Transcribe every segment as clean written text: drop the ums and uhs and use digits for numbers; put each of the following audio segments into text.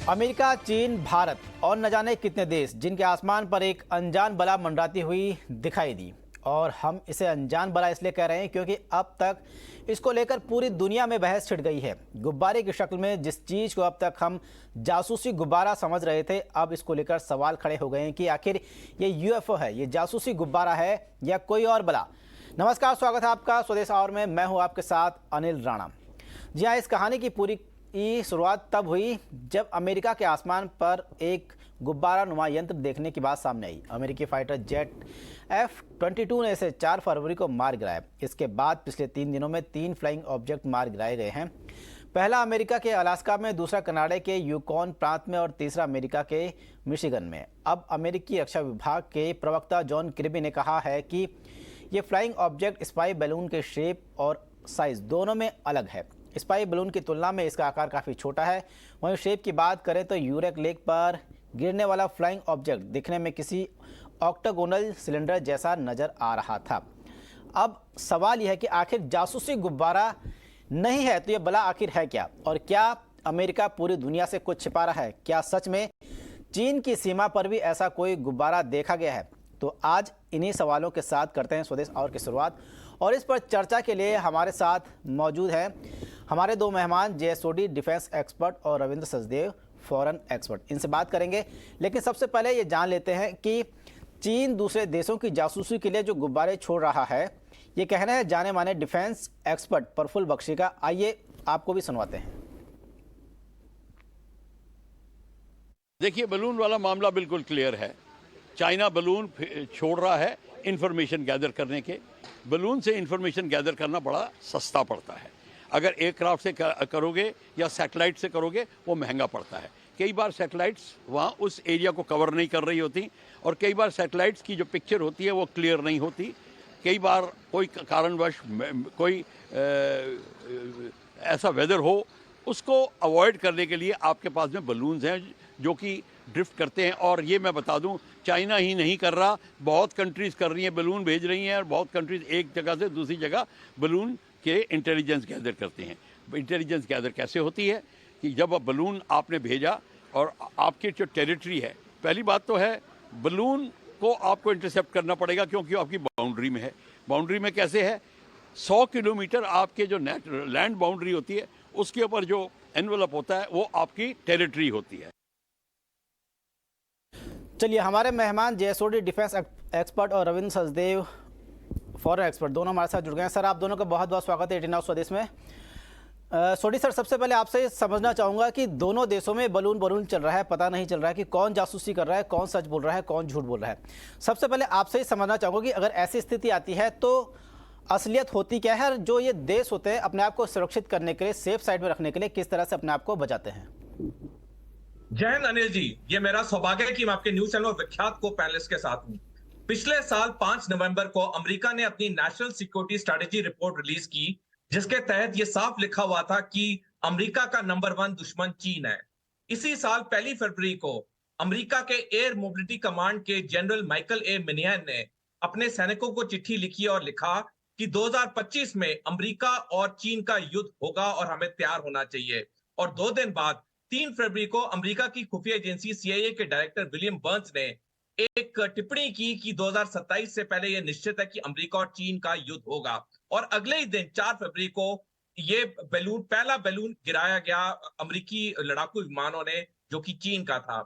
America, चीन, भारत और न जाने कितने देश जिनके आसमान पर एक अनजान बला मंडराती हुई दिखाई दी। और हम इसे अनजान बला इसलिए कह रहे हैं क्योंकि अब तक इसको लेकर पूरी दुनिया में बहस छिड़ गई है। गुब्बारे की शक्ल में जिस चीज को अब तक हम जासूसी गुब्बारा समझ रहे थे, अब इसको लेकर सवाल खड़े हो गए हैं कि आखिर ये यूएफओ है, ये जासूसी गुब्बारा है या कोई और बला। नमस्कार, स्वागत है आपका स्वदेश आवर में। मैं हूं आपके साथ अनिल राणा। जी हाँ, इस कहानी की पूरी की शुरुआत तब हुई जब अमेरिका के आसमान पर एक गुब्बारा नुमा यंत्र देखने की बात सामने आई। अमेरिकी फाइटर जेट F-22 ने इसे 4 फरवरी को मार गिराया। इसके बाद पिछले 3 दिनों में 3 फ्लाइंग ऑब्जेक्ट मार गिराए गए हैं। पहला अमेरिका के अलास्का में, दूसरा कनाडा के यूकॉन प्रांत में और तीसरा अमेरिका के मिशिगन में। अब अमेरिकी रक्षा विभाग के प्रवक्ता जॉन किर्बी ने कहा है कि ये फ्लाइंग ऑब्जेक्ट स्पाई बैलून के शेप और साइज दोनों में अलग है। स्पाई बैलून की तुलना में इसका आकार काफ़ी छोटा है। वहीं शेप की बात करें तो यूरेक लेक पर गिरने वाला फ्लाइंग ऑब्जेक्ट दिखने में किसी ऑक्टागोनल सिलेंडर जैसा नज़र आ रहा था। अब सवाल यह है कि आखिर जासूसी गुब्बारा नहीं है तो ये बला आखिर है क्या, और क्या अमेरिका पूरी दुनिया से कुछ छिपा रहा है? क्या सच में चीन की सीमा पर भी ऐसा कोई गुब्बारा देखा गया है? तो आज इन्हीं सवालों के साथ करते हैं स्वदेश आवर की शुरुआत। और इस पर चर्चा के लिए हमारे साथ मौजूद हैं हमारे दो मेहमान, जेएसओडी डिफेंस एक्सपर्ट और रविंद्र सचदेव फॉरेन एक्सपर्ट। इनसे बात करेंगे, लेकिन सबसे पहले ये जान लेते हैं कि चीन दूसरे देशों की जासूसी के लिए जो गुब्बारे छोड़ रहा है, ये कहना है जाने माने डिफेंस एक्सपर्ट प्रफुल्ल बख्शी का। आइए आपको भी सुनवाते हैं। देखिए, बलून वाला मामला बिल्कुल क्लियर है। चाइना बलून छोड़ रहा है इंफॉर्मेशन गैदर करने के। बलून से इंफॉर्मेशन गैदर करना बड़ा सस्ता पड़ता है। अगर एयरक्राफ्ट से करोगे या सैटेलाइट से करोगे वो महंगा पड़ता है। कई बार सैटेलाइट्स वहाँ उस एरिया को कवर नहीं कर रही होती, और कई बार सैटेलाइट्स की जो पिक्चर होती है वो क्लियर नहीं होती। कई बार कोई कारणवश कोई ऐसा वेदर हो, उसको अवॉइड करने के लिए आपके पास में बलून्स हैं जो कि ड्रिफ्ट करते हैं। और ये मैं बता दूं, चाइना ही नहीं कर रहा, बहुत कंट्रीज कर रही हैं, बलून भेज रही हैं, और बहुत कंट्रीज एक जगह से दूसरी जगह बलून के इंटेलिजेंस गैदर करते हैं। इंटेलिजेंस गैदर कैसे होती है कि जब बलून आपने भेजा और आपकी जो टेरिटरी है, पहली बात तो है बलून को आपको इंटरसेप्ट करना पड़ेगा क्योंकि आपकी बाउंड्री में है। बाउंड्री में कैसे है? 100 किलोमीटर आपके जो लैंड बाउंड्री होती है उसके ऊपर जो एनवेलप होता है वो आपकी टेरिटरी होती है। चलिए, हमारे मेहमान जेएसओडी डिफेंस एक्सपर्ट और रविंद्र सचदेव फॉरेन एक्सपर्ट दोनों हमारे साथ जुड़ गए हैं। सर, आप दोनों का बहुत बहुत स्वागत है 18 आवर स्वदेश में। सोडी सर, सबसे पहले आपसे समझना चाहूँगा कि दोनों देशों में बलून चल रहा है, पता नहीं चल रहा है कि कौन जासूसी कर रहा है, कौन सच बोल रहा है, कौन झूठ बोल रहा है। सबसे पहले आपसे ही समझना चाहूँगा कि अगर ऐसी स्थिति आती है तो असलियत होती क्या है? जो ये देश होते हैं अपने आप को सुरक्षित करने के लिए, सेफ साइड में रखने के लिए किस तरह से अपने आप को बचाते हैं? जय हिंद अनिल जी, ये मेरा सौभाग्य है कि मैं आपके न्यूज चैनल विख्यात को पैनलिस्ट के साथ हूं। पिछले साल 5 नवंबर को अमेरिका ने अपनी national security strategy report release की, जिसके तहत यह साफ लिखा हुआ था कि अमेरिका का नंबर 1 दुश्मन चीन है। इसी साल 1 फरवरी को अमेरिका के एयर मोबिलिटी कमांड के जनरल माइकल ए मिनियन ने अपने सैनिकों को चिट्ठी लिखी और लिखा कि 2025 में अमेरिका और चीन का युद्ध होगा और हमें तैयार होना चाहिए। और 2 दिन बाद 3 फरवरी को अमेरिका की खुफिया एजेंसी सीआईए के डायरेक्टर विलियम बर्न्स ने एक टिप्पणी की कि 2027 से पहले यह निश्चित है कि अमेरिका और चीन का युद्ध होगा। और अगले ही दिन 4 फरवरी को ये पहला बैलून गिराया गया अमेरिकी लड़ाकू विमानों ने, जो कि चीन का था।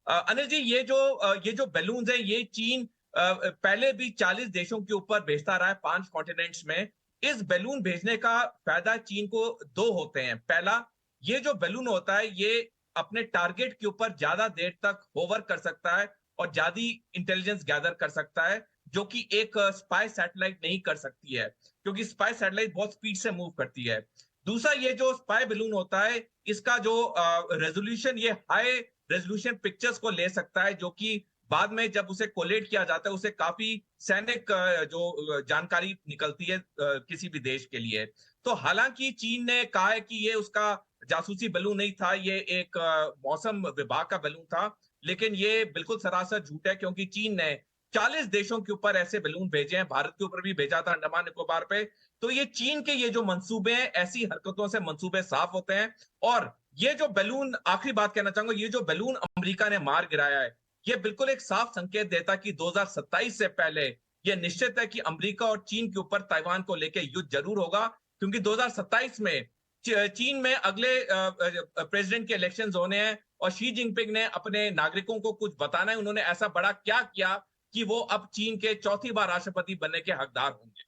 अनिल जी, ये जो बैलून है, ये चीन पहले भी 40 देशों के ऊपर भेजता रहा है, 5 कॉन्टिनेंट्स में। इस बैलून भेजने का फायदा चीन को 2 होते हैं। पहला, ये जो बैलून होता है ये अपने टारगेट के ऊपर ज्यादा देर तक होवर कर सकता है और ज्यादा इंटेलिजेंस गैदर कर सकता है, जो कि एक स्पाई सैटेलाइट नहीं कर सकती है, क्योंकि स्पाई सैटेलाइट बहुत स्पीड से मूव करती है। दूसरा, ये जो स्पाई बैलून होता है, इसका जो रेजोल्यूशन, ये हाई रेजोल्यूशन पिक्चर्स को ले सकता है, जो कि बाद में जब उसे कोलेट किया जाता है उसे काफी सैनिक जो जानकारी निकलती है किसी भी देश के लिए। तो हालांकि चीन ने कहा है कि ये उसका जासूसी बलून नहीं था, ये एक मौसम विभाग का बलून था, लेकिन ये बिल्कुल सरासर झूठ है, क्योंकि चीन ने 40 देशों के ऊपर ऐसे बैलून भेजे हैं, भारत के ऊपर भी भेजा था अंडमान निकोबार पे। तो ये चीन के ये जो मंसूबे हैं, ऐसी हरकतों से मंसूबे साफ होते हैं। और ये जो बैलून, आखिरी बात कहना चाहूंगा, ये जो बैलून अमेरिका ने मार गिराया है, ये बिल्कुल एक साफ संकेत देता कि 2027 से पहले ये निश्चित है कि अमेरिका और चीन के ऊपर ताइवान को लेकर युद्ध जरूर होगा, क्योंकि 2027 में चीन में अगले प्रेसिडेंट के इलेक्शंस होने हैं और शी जिनपिंग ने अपने नागरिकों को कुछ बताना है। उन्होंने ऐसा बड़ा क्या किया कि वो अब चीन के चौथी बार राष्ट्रपति बनने के हकदार होंगे।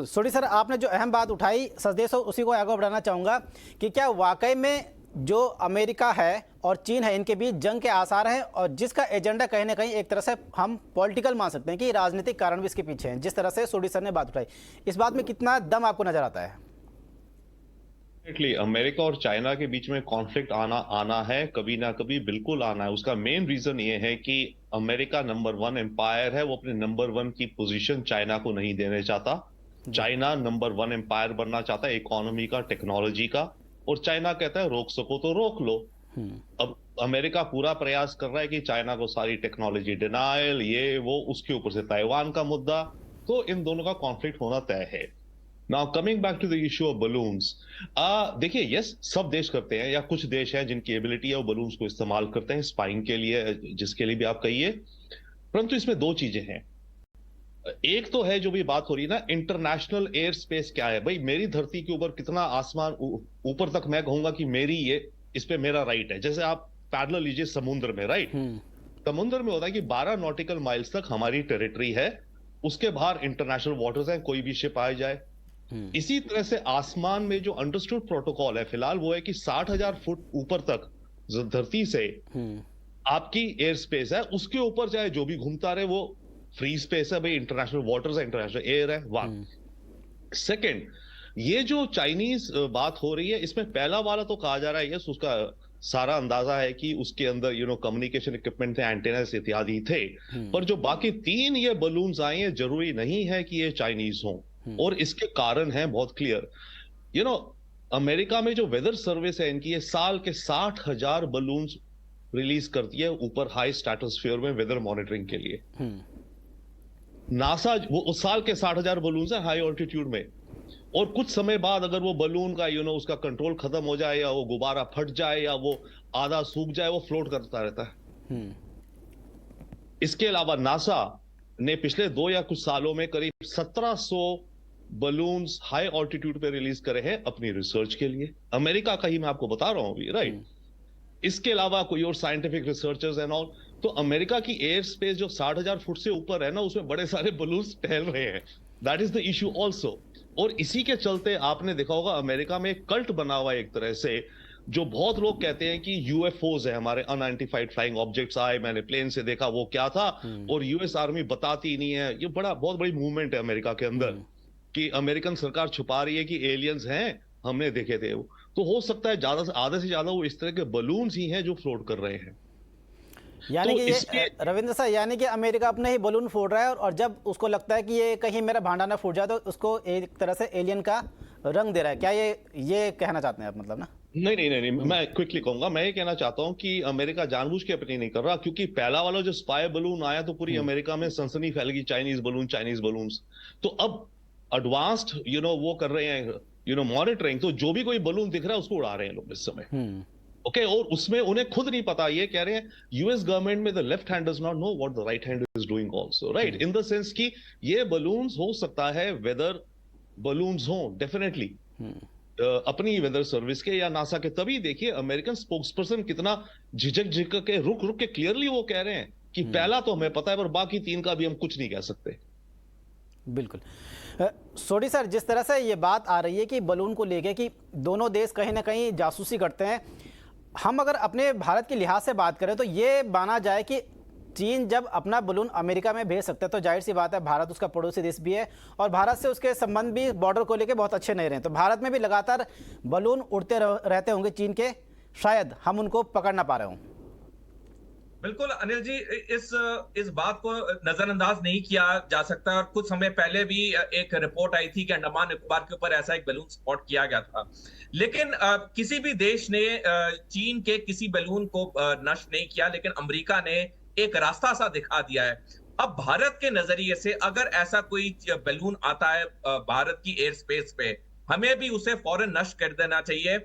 सोडी सर, आपने जो अहम बात उठाई सचदेश, उसी को आगे बढ़ाना चाहूँगा कि क्या वाकई में जो अमेरिका है और चीन है, इनके बीच जंग के आसार हैं, और जिसका एजेंडा कहीं ना कहीं एक तरह से हम पॉलिटिकल मान सकते हैं कि राजनीतिक कारण भी इसके पीछे हैं, जिस तरह से सोडी सर ने बात उठाई, इस बात में कितना दम आपको नजर आता है? अमेरिका और चाइना के बीच में कॉन्फ्लिक्ट आना है, कभी ना कभी बिल्कुल आना है। उसका मेन रीजन ये है कि अमेरिका नंबर 1 एम्पायर है, वो अपने नंबर 1 की पोजीशन चाइना को नहीं देने चाहता। चाइना नंबर 1 एम्पायर बनना चाहता है, इकोनॉमी का, टेक्नोलॉजी का, और चाइना कहता है रोक सको तो रोक लो। अब अमेरिका पूरा प्रयास कर रहा है कि चाइना को सारी टेक्नोलॉजी डिनायल, ये वो, उसके ऊपर से ताइवान का मुद्दा, तो इन दोनों का कॉन्फ्लिक्ट होना तय है। Now coming back to the issue of balloons, देखिए यस, सब देश करते हैं, या कुछ देश हैं जिनकी एबिलिटी है वो बलून्स को इस्तेमाल करते हैं स्पाइंग के लिए, जिसके लिए भी आप कहिए। परंतु इसमें दो चीजें हैं। एक तो है जो भी बात हो रही है ना, इंटरनेशनल एयर स्पेस क्या है। भाई मेरी धरती के ऊपर कितना आसमान ऊपर तक मैं कहूंगा कि मेरी ये, इस पे मेरा राइट है। जैसे आप पैरेलल लीजिए समुद्र में, राइट, समुद्र में होता है कि 12 नॉटिकल माइल्स तक हमारी टेरिटरी है, उसके बाहर इंटरनेशनल वाटर्स हैं, कोई भी शिप आ जाए। इसी तरह से आसमान में जो अंडरस्टूड प्रोटोकॉल है फिलहाल, वो है कि 60,000 फुट ऊपर तक धरती से आपकी एयर स्पेस है, उसके ऊपर चाहे जो भी घूमता रहे वो फ्री स्पेस है। भाई इंटरनेशनल वाटर्स है, इंटरनेशनल एयर है। वन सेकेंड, ये जो चाइनीज बात हो रही है, इसमें पहला वाला तो कहा जा रहा है, यस, उसका सारा अंदाजा है कि उसके अंदर कम्युनिकेशन इक्विपमेंट थे, एंटेनास इत्यादि थे। पर जो बाकी 3 ये बलून्स आए हैं, जरूरी नहीं है कि ये चाइनीज हों, और इसके कारण हैं बहुत क्लियर। अमेरिका में जो वेदर सर्विस है इनकी, ये साल के 60,000 बलून्स रिलीज करती है ऊपर हाई स्ट्रेटोस्फीयर में वेदर मॉनिटरिंग के लिए। नासा वो उस साल के 60,000 बलून्स है हाई ऑल्टीट्यूड में, और कुछ समय बाद अगर वो बलून का उसका कंट्रोल खत्म हो जाए, या वो गुब्बारा फट जाए, या वो आधा सूख जाए, वो फ्लोट करता रहता है। इसके अलावा नासा ने पिछले 2 या कुछ सालों में करीब 1700 बलून्स हाई ऑल्टीट्यूड पे रिलीज करे हैं अपनी रिसर्च के लिए। अमेरिका का ही मैं आपको बता रहा हूं अभी, राइट। इसके अलावा कोई और साइंटिफिक रिसर्चर्स एंड ऑल। तो अमेरिका की एयर स्पेस जो 60,000 फुट से ऊपर है ना, उसमें बड़े सारे बलून्स टहल रहे हैं। That is the issue also. और इसी के चलते आपने देखा होगा अमेरिका में एक कल्ट बना हुआ है एक तरह से, जो बहुत लोग कहते हैं कि यूएफओज है, हमारे अनआइडेंटिफाइड फ्लाइंग ऑब्जेक्ट्स आए, मैंने प्लेन से देखा, वो क्या था, और यूएस आर्मी बताती नहीं है। ये बहुत बड़ी मूवमेंट है अमेरिका के अंदर कि अमेरिकन सरकार छुपा रही है कि एलियंस हैं, हमने देखे थे। तो हो सकता है आधे से ज्यादा वो इस तरह के बलून्स ही हैं जो फ्लोट कर रहे हैं। यानी कि ये रविंद्र सर, यानी कि अमेरिका अपने ही बलून फोड़ रहा है, और जब उसको लगता है कि ये कहीं मेरा भांडा ना फूट जाए तो उसको एक तरह से एलियन का रंग दे रहा है। क्या ये कहना चाहते हैं आप, मतलब ना? नहीं, मैं क्विकली कहूंगा, मैं ये कहना चाहता हूं कि अमेरिका जानबूझ के अपनी नहीं कर रहा, क्योंकि पहला वाला जो स्पाई बलून आया तो पूरी अमेरिका में सनसनी फैल गई, चाइनीज बलून्स। तो अब एडवांस्ड वो कर रहे हैं मॉनिटरिंग, तो जो भी कोई बलून दिख रहा है उसको उड़ा रहे हैं लोग इस समय। ओके, और उसमें उन्हें खुद नहीं पता, ये कह रहे हैं यूएस गवर्नमेंट में the left hand does not know what the right hand is doing also, right, in the sense कि ये बलून्स हो सकता है वेदर बलून्स हो, डेफिनेटली अपनी वेदर सर्विस के या नासा के। तभी देखिए अमेरिकन स्पोक्सपर्सन कितना झिझक के रुक के क्लियरली वो कह रहे हैं कि पहला तो हमें पता है, पर बाकी 3 का भी हम कुछ नहीं कह सकते। बिल्कुल। सोडी सर, जिस तरह से ये बात आ रही है कि बलून को लेके कि दोनों देश कहीं ना कहीं जासूसी करते हैं, हम अगर अपने भारत के लिहाज से बात करें तो ये माना जाए कि चीन जब अपना बलून अमेरिका में भेज सकता है तो जाहिर सी बात है भारत उसका पड़ोसी देश भी है, और भारत से उसके संबंध भी बॉर्डर को लेके बहुत अच्छे नहीं रहे। तो भारत में भी लगातार बलून उड़ते रहते होंगे चीन के, शायद हम उनको पकड़ ना पा रहे हों। बिल्कुल अनिल जी, इस बात को नजरअंदाज नहीं किया जा सकता। और कुछ समय पहले भी एक रिपोर्ट आई थी कि अंडमान निकोबार के ऊपर ऐसा एक बैलून स्पॉट किया गया था, लेकिन किसी भी देश ने चीन के किसी बैलून को नष्ट नहीं किया। लेकिन अमेरिका ने एक रास्ता सा दिखा दिया है। अब भारत के नजरिए से अगर ऐसा कोई बैलून आता है भारत की एयर स्पेस पे, हमें भी उसे फौरन नष्ट कर देना चाहिए,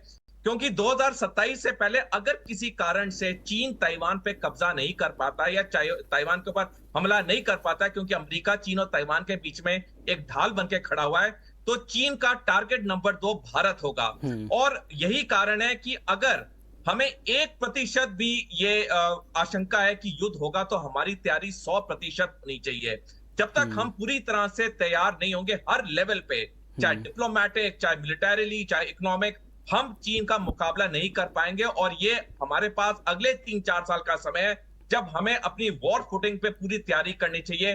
क्योंकि 2027 से पहले अगर किसी कारण से चीन ताइवान पे कब्जा नहीं कर पाता या ताइवान के ऊपर हमला नहीं कर पाता, क्योंकि अमेरिका चीन और ताइवान के बीच में एक ढाल बन के खड़ा हुआ है, तो चीन का टारगेट नंबर 2 भारत होगा। और यही कारण है कि अगर हमें 1% भी ये आशंका है कि युद्ध होगा, तो हमारी तैयारी 100% होनी चाहिए। जब तक हम पूरी तरह से तैयार नहीं होंगे हर लेवल पे, चाहे डिप्लोमेटिक, चाहे मिलिटरीली, चाहे इकोनॉमिक, हम चीन का मुकाबला नहीं कर पाएंगे। और ये हमारे पास अगले 3-4 साल का समय है जब हमें अपनी वॉर फुटिंग पे पूरी तैयारी करनी चाहिए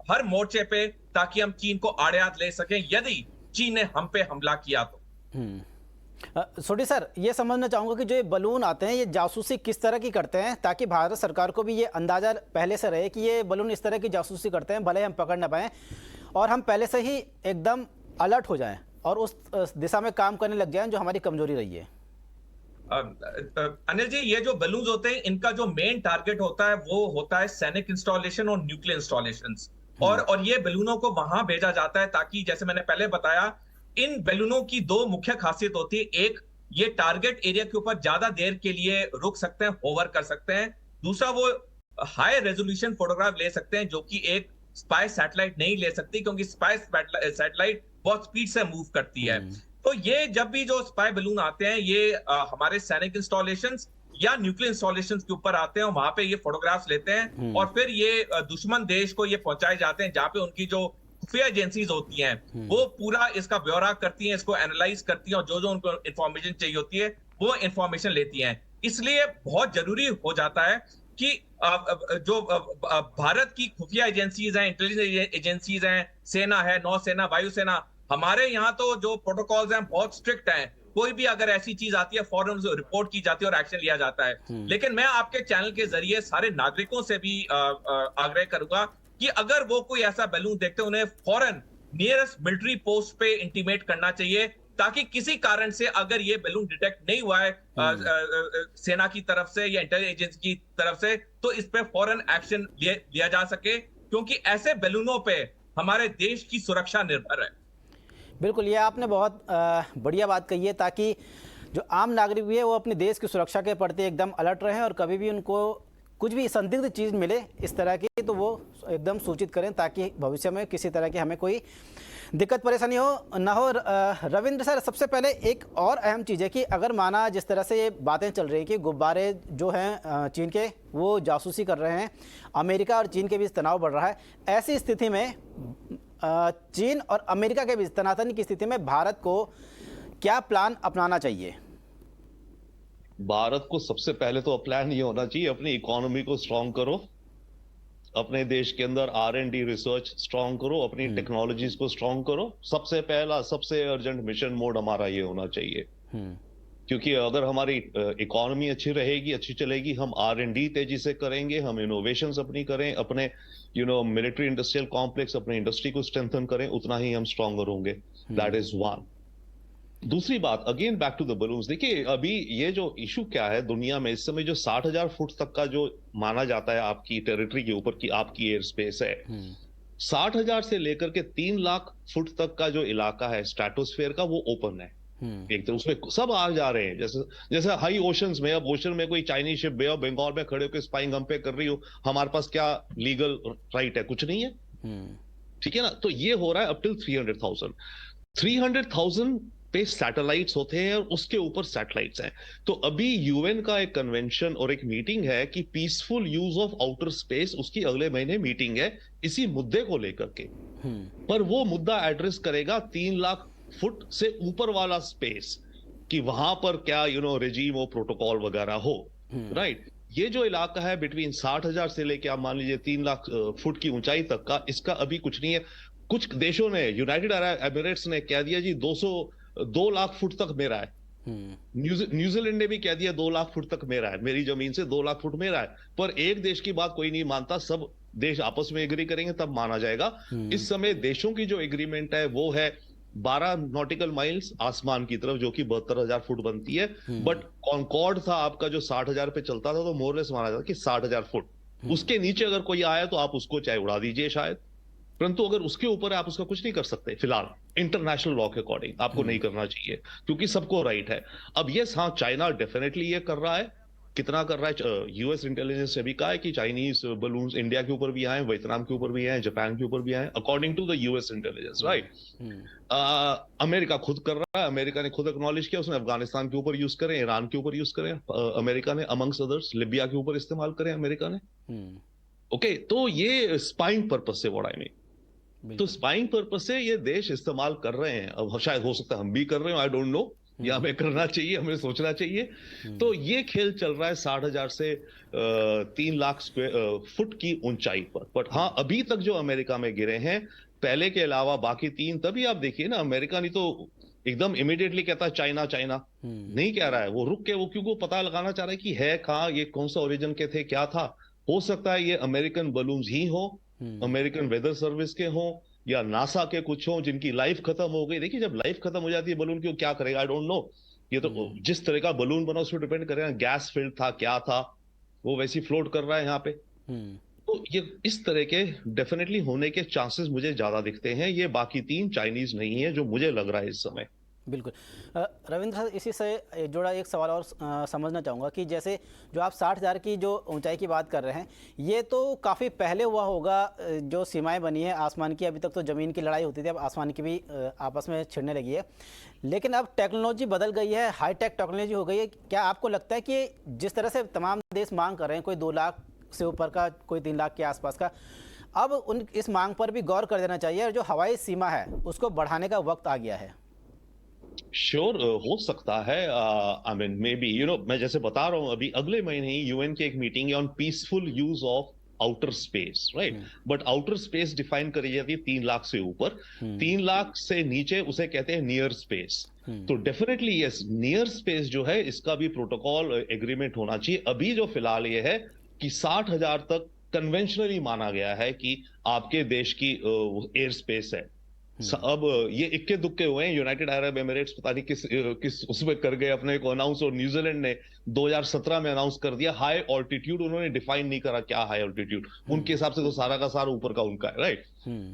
हर मोर्चे पे, ताकि हम चीन को आड़े हाथ ले सकें यदि चीन ने हम पे हमला किया तो। सोडी सर, ये समझना चाहूंगा कि जो ये बलून आते हैं ये जासूसी किस तरह की करते हैं, ताकि भारत सरकार को भी ये अंदाजा पहले से रहे कि ये बलून इस तरह की जासूसी करते हैं, भले हम पकड़ ना पाएं और हम पहले से ही एकदम अलर्ट हो जाएं और उस दिशा में काम करने लग जाएं जो हमारी कमजोरी रही है। अनिल जी, ये जो बलून्स होते हैं इनका जो मेन टारगेट होता है वो होता है सैनिक इंस्टॉलेशन और न्यूक्लियर इंस्टॉलेशंस। और ये बलूनों को वहां भेजा जाता है ताकि, जैसे मैंने पहले बताया, इन बलूनों की 2 मुख्य खासियत होती है। एक, ये टारगेट एरिया के ऊपर ज्यादा देर के लिए रुक सकते हैं, होवर कर सकते हैं। दूसरा, वो हाई रेजोल्यूशन फोटोग्राफ ले सकते हैं, जो कि एक स्पाई सैटेलाइट नहीं ले सकती, क्योंकि स्पाई सैटेलाइट बहुत स्पीड से मूव करती है। तो ये जब भी जो स्पाई बलून आते हैं, ये हमारे सैनिक इंस्टॉलेशंस या न्यूक्लियर इंस्टॉलेशंस के ऊपर आते हैं, वहां पे ये फोटोग्राफ्स लेते हैं और फिर ये दुश्मन देश को ये पहुंचाए जाते हैं, जहां पे उनकी जो खुफिया एजेंसीज होती हैं वो पूरा इसका ब्यौरा करती हैं, इसको एनालाइज करती हैं और जो जो उनको इंफॉर्मेशन चाहिए होती है वो इंफॉर्मेशन लेती हैं। इसलिए बहुत जरूरी हो जाता है कि जो भारत की खुफिया एजेंसीज हैं, इंटेलिजेंस एजेंसीज हैं, सेना है, नौसेना, वायुसेना, हमारे यहाँ तो जो प्रोटोकॉल्स हैं बहुत स्ट्रिक्ट हैं। कोई भी अगर ऐसी चीज आती है फौरन रिपोर्ट की जाती है और एक्शन लिया जाता है। लेकिन मैं आपके चैनल के जरिए सारे नागरिकों से भी आग्रह करूंगा कि अगर वो कोई ऐसा बैलून देखते हैं, उन्हें फौरन नियरेस्ट मिलिट्री पोस्ट पे इंटीमेट करना चाहिए, ताकि किसी कारण से अगर ये बैलून डिटेक्ट नहीं हुआ है सेना की तरफ से या इंटेलिजेंस एजेंसी की तरफ से, तो इस पे फौरन एक्शन लिया जा सके, क्योंकि ऐसे बैलूनों पे हमारे देश की सुरक्षा निर्भर है। बिल्कुल, ये आपने बहुत बढ़िया बात कही है, ताकि जो आम नागरिक भी है वो अपने देश की सुरक्षा के प्रति एकदम अलर्ट रहें और कभी भी उनको कुछ भी संदिग्ध चीज़ मिले इस तरह की तो वो एकदम सूचित करें, ताकि भविष्य में किसी तरह की हमें कोई दिक्कत परेशानी ना हो। रविंद्र सर, सबसे पहले एक और अहम चीज़ है कि अगर माना जिस तरह से ये बातें चल रही हैं कि गुब्बारे जो हैं चीन के वो जासूसी कर रहे हैं, अमेरिका और चीन के बीच तनाव बढ़ रहा है, ऐसी स्थिति में चीन और अमेरिका के बीच तनातन की स्थिति में भारत को क्या प्लान अपनाना चाहिए? भारत को सबसे पहले तो प्लान ये होना चाहिए, अपनी इकोनॉमी को स्ट्रांग करो, अपने देश के अंदर R&D रिसर्च स्ट्रांग करो, अपनी टेक्नोलॉजीज को स्ट्रांग करो। सबसे पहला, सबसे अर्जेंट मिशन मोड हमारा ये होना चाहिए, क्योंकि अगर हमारी इकोनॉमी अच्छी रहेगी, अच्छी चलेगी, हम R&D तेजी से करेंगे, हम इनोवेशंस अपनी करें, अपने मिलिट्री इंडस्ट्रियल कॉम्प्लेक्स, अपने इंडस्ट्री को स्ट्रेंथन करें, उतना ही हम स्ट्रांगर होंगे। That is one. दूसरी बात, again back to the balloons. देखिए, अभी ये जो इशू क्या है दुनिया में इस समय, जो 60,000 फुट तक का जो माना जाता है आपकी टेरिटरी के ऊपर की आपकी एयर स्पेस है, 60,000 से लेकर के 3 लाख फुट तक का जो इलाका है स्ट्रेटोस्फेयर का, वो ओपन है। एक तो उसमें सब आ जा रहे हैं, जैसे हाई ओशंस में, अब ओशन में कोई Chinese ship bay of Bengal में खड़े होकर स्पाइंग हम पे कर रही हो, हमारे पास क्या लीगल राइट है? कुछ नहीं है। ठीक है ना? तो ये हो रहा है अप टिल 300,000 पे सैटेलाइट्स होते हैं और उसके ऊपर सैटेलाइट्स हैं। तो अभी यूएन का एक कन्वेंशन और एक मीटिंग है कि peaceful use of outer space, उसकी अगले महीने मीटिंग है इसी मुद्दे को लेकर के। पर वो मुद्दा एड्रेस करेगा 3 लाख फुट से ऊपर वाला स्पेस, कि वहां पर क्या रेजीम और प्रोटोकॉल वगैरह हो। राइट? ये जो इलाका है बिटवीन 60,000 से लेके आप मान लीजिए 3 लाख फुट की ऊंचाई तक का, इसका अभी कुछ नहीं है। कुछ देशों ने, यूनाइटेड अरब एमिरेट्स ने कह दिया जी 2 लाख फुट तक मेरा है। न्यूजीलैंड ने भी कह दिया 2 लाख फुट तक मेरा है, मेरी जमीन से 2 लाख फुट मेरा है। पर एक देश की बात कोई नहीं मानता, सब देश आपस में एग्री करेंगे तब माना जाएगा। इस समय देशों की जो एग्रीमेंट है वो है 12 नॉटिकल माइल्स आसमान की तरफ, जो कि 72,000 फुट बनती है। बट कॉन्कॉर्ड था आपका जो 60,000 पे चलता था, तो मोरलेस माना जाता कि 60,000 फुट। उसके नीचे अगर कोई आया तो आप उसको चाहे उड़ा दीजिए शायद, परंतु अगर उसके ऊपर है आप उसका कुछ नहीं कर सकते। फिलहाल इंटरनेशनल लॉ के अकॉर्डिंग आपको नहीं करना चाहिए, क्योंकि सबको राइट है। अब यस, हाँ, चाइना डेफिनेटली ये कर रहा है। कितना कर रहा है? यूएस इंटेलिजेंस से भी कहा है कि चाइनीज बलून्स इंडिया के ऊपर भी आए, वियतनाम के ऊपर भी आए, जापान के ऊपर भी आए, according to the US intelligence, right. America खुद कर रहा है, अमेरिका ने खुद एक्नॉलेज किया, उसने अफगानिस्तान के ऊपर यूज करें, ईरान के ऊपर यूज करें, अमेरिका ने अमंग्स अदर्स, लिबिया के ऊपर इस्तेमाल करें अमेरिका ने। ओके, तो ये स्पाइंग पर्पस से व्हाट आई मीन, तो स्पाइंग पर्पस से ये देश इस्तेमाल कर रहे हैं। अब शायद हो सकता है हम भी कर रहे हो, आई डोंट नो, या हमें करना चाहिए, हमें सोचना चाहिए। तो ये खेल चल रहा है 60,000 से 3 लाख फुट की ऊंचाई पर। बट हाँ, अभी तक जो अमेरिका में गिरे हैं, पहले के अलावा बाकी 3, तभी आप देखिए ना, अमेरिका नहीं तो एकदम इमीडिएटली कहता है चाइना चाइना, नहीं कह रहा है, वो रुक के, वो क्योंकि पता लगाना चाह रहा है कि है कहाँ, ये कौन सा ओरिजिन के थे, क्या था। हो सकता है ये अमेरिकन बलून्स ही हो, अमेरिकन वेदर सर्विस के हों, या नासा के कुछ हों जिनकी लाइफ खत्म हो गई। देखिए, जब लाइफ खत्म हो जाती है बलून की, वो क्या करेगा, आई डोंट नो। ये तो जिस तरह का बलून बना उस पर डिपेंड करेगा, गैस फिल्ड था, क्या था, वो वैसे ही फ्लोट कर रहा है यहाँ पे। तो ये इस तरह के डेफिनेटली होने के चांसेस मुझे ज्यादा दिखते हैं। ये बाकी 3 चाइनीज नहीं है जो मुझे लग रहा है इस समय। बिल्कुल। रविंद्र सर, इसी से जुड़ा एक सवाल और समझना चाहूँगा कि जैसे जो आप 60,000 की जो ऊंचाई की बात कर रहे हैं, ये तो काफ़ी पहले हुआ होगा जो सीमाएं बनी है आसमान की। अभी तक तो ज़मीन की लड़ाई होती थी, अब आसमान की भी आपस में छिड़ने लगी है। लेकिन अब टेक्नोलॉजी बदल गई है, हाईटेक टेक्नोलॉजी हो गई है। क्या आपको लगता है कि जिस तरह से तमाम देश मांग कर रहे हैं, कोई 2 लाख से ऊपर का, कोई 3 लाख के आसपास का, अब इस मांग पर भी गौर कर देना चाहिए और जो हवाई सीमा है उसको बढ़ाने का वक्त आ गया है? श्योर, हो सकता है। आई मीन मे बी, मैं जैसे बता रहा हूं, अभी अगले महीने ही यूएन की एक मीटिंग है on peaceful use of outer space, right. But outer space define करी जाती है 3 लाख से ऊपर, 3 लाख से नीचे उसे कहते हैं नियर स्पेस। तो डेफिनेटली यस, नियर स्पेस जो है इसका भी प्रोटोकॉल एग्रीमेंट होना चाहिए। अभी जो फिलहाल ये है कि 60,000 तक कन्वेंशनली माना गया है कि आपके देश की एयर स्पेस है। अब ये इक्के दुक्के हुए हैं, यूनाइटेड अरब एमिरेट्स पता नहीं किस उसमें कर गए अपने को अनाउंस, और न्यूजीलैंड ने 2017 में अनाउंस कर दिया। हाई ऑल्टीट्यूड उन्होंने डिफाइन नहीं करा क्या हाई ऑल्टीट्यूड, उनके हिसाब से तो सारा का सारा ऊपर का उनका है, राइट।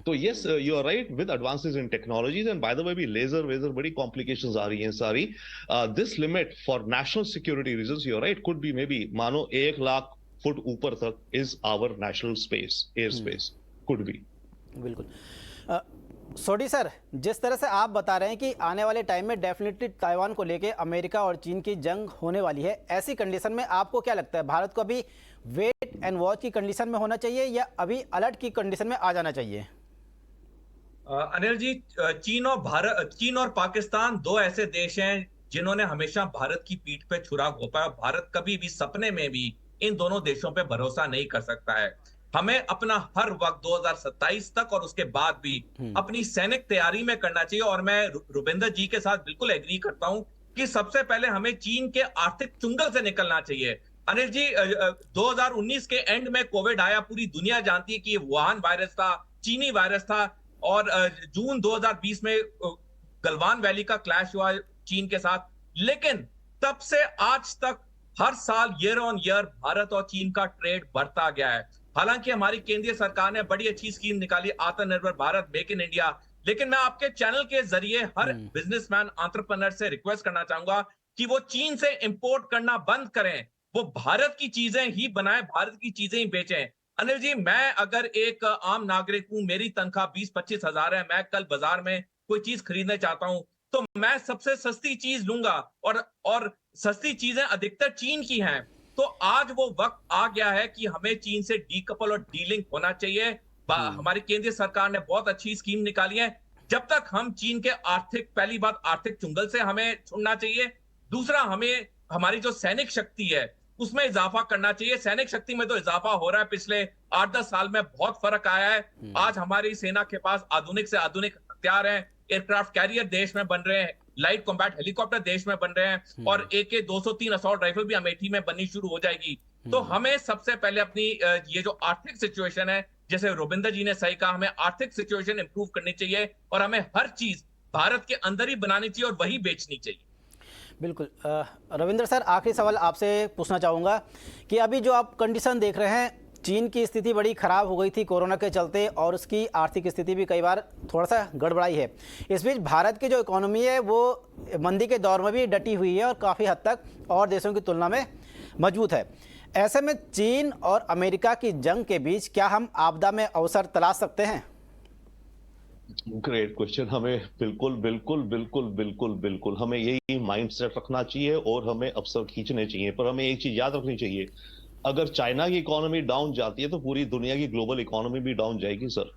तो yes, you are right, with advances in technologies and by the way भी लेजर वेजर बड़ी कॉम्प्लिकेशंस आ रही हैं सारी। This limit for national security reasons, you are right, could be may be, मानो 1 लाख फुट ऊपर तक is our national space, air space, could be. बिल्कुल। सोडी सर, जिस तरह से आप बता रहे हैं कि आने वाले टाइम में डेफिनेटली ताइवान को लेके अमेरिका और चीन की जंग होने वाली है, ऐसी कंडीशन में आपको क्या लगता है, भारत को अभी वेट एंड वॉच की कंडीशन में होना चाहिए या अभी अलर्ट की कंडीशन में आ जाना चाहिए? अनिल जी, चीन और पाकिस्तान 2 ऐसे देश हैं जिन्होंने हमेशा भारत की पीठ पे छुरा घोंपा। भारत कभी भी सपने में भी इन दोनों देशों पे भरोसा नहीं कर सकता है। हमें अपना हर वक्त 2027 तक और उसके बाद भी अपनी सैनिक तैयारी में करना चाहिए। और मैं रुबिंदर जी के साथ बिल्कुल एग्री करता हूं कि सबसे पहले हमें चीन के आर्थिक चुंगल से निकलना चाहिए। अनिल जी, 2019 के एंड में कोविड आया, पूरी दुनिया जानती है कि वुहान वायरस था, चीनी वायरस था। और जून 2020 में गलवान वैली का क्लैश हुआ चीन के साथ। लेकिन तब से आज तक हर साल ईयर ऑन ईयर भारत और चीन का ट्रेड बढ़ता गया है। हालांकि हमारी केंद्रीय सरकार ने बड़ी अच्छी स्कीम निकाली, आत्मनिर्भर भारत, मेक इन इंडिया। लेकिन मैं आपके चैनल के जरिए हर बिजनेसमैन, एंटरप्रेन्योर से रिक्वेस्ट करना चाहूंगा कि वो चीन से इंपोर्ट करना बंद करें, वो भारत की चीजें ही बनाएं, भारत की चीजें ही बेचें। अनिल जी, मैं अगर एक आम नागरिक हूं, मेरी तनख्वाह 20-25 हजार है, मैं कल बाजार में कोई चीज खरीदना चाहता हूं तो मैं सबसे सस्ती चीज लूंगा, और सस्ती चीजें अधिकतर चीन की हैं। तो आज वो वक्त आ गया है कि हमें चीन से डीकपल और डीलिंक होना चाहिए। हमारी केंद्रीय सरकार ने बहुत अच्छी स्कीम निकाली है। जब तक हम चीन के पहली बात आर्थिक चुंगल से हमें छुड़ना चाहिए। दूसरा, हमें हमारी जो सैनिक शक्ति है उसमें इजाफा करना चाहिए। सैनिक शक्ति में तो इजाफा हो रहा है, पिछले 8-10 साल में बहुत फर्क आया है। आज हमारी सेना के पास आधुनिक से आधुनिक हथियार हैं, एयरक्राफ्ट कैरियर देश में बन रहे हैं, लाइट कॉम्बैट हेलीकॉप्टर देश में बन रहे हैं, और AK-203 असॉल्ट राइफल भी अमेठी में बननी शुरू हो जाएगी। तो हमें सबसे पहले अपनी ये जो आर्थिक सिचुएशन है, जैसे रुबिंदर जी ने सही कहा, हमें आर्थिक सिचुएशन इंप्रूव करनी चाहिए और हमें हर चीज भारत के अंदर ही बनानी चाहिए और वही बेचनी चाहिए। बिल्कुल। रविंद्र सर, आखिरी सवाल आपसे पूछना चाहूँगा कि अभी जो आप कंडीशन देख रहे हैं चीन की स्थिति बड़ी खराब हो गई थी कोरोना के चलते और उसकी आर्थिक स्थिति भी कई बार थोड़ा सा गड़बड़ाई है। इस बीच भारत की जो इकोनॉमी है वो मंदी के दौर में भी डटी हुई है और काफ़ी हद तक और देशों की तुलना में मजबूत है। ऐसे में चीन और अमेरिका की जंग के बीच क्या हम आपदा में अवसर तलाश सकते हैं? Great question. हमें बिल्कुल बिल्कुल बिल्कुल बिल्कुल बिल्कुल हमें यही माइंडसेट रखना चाहिए और हमें अवसर खींचने चाहिए। पर हमें एक चीज याद रखनी चाहिए, अगर चाइना की इकोनॉमी डाउन जाती है तो पूरी दुनिया की ग्लोबल इकोनॉमी भी डाउन जाएगी sir.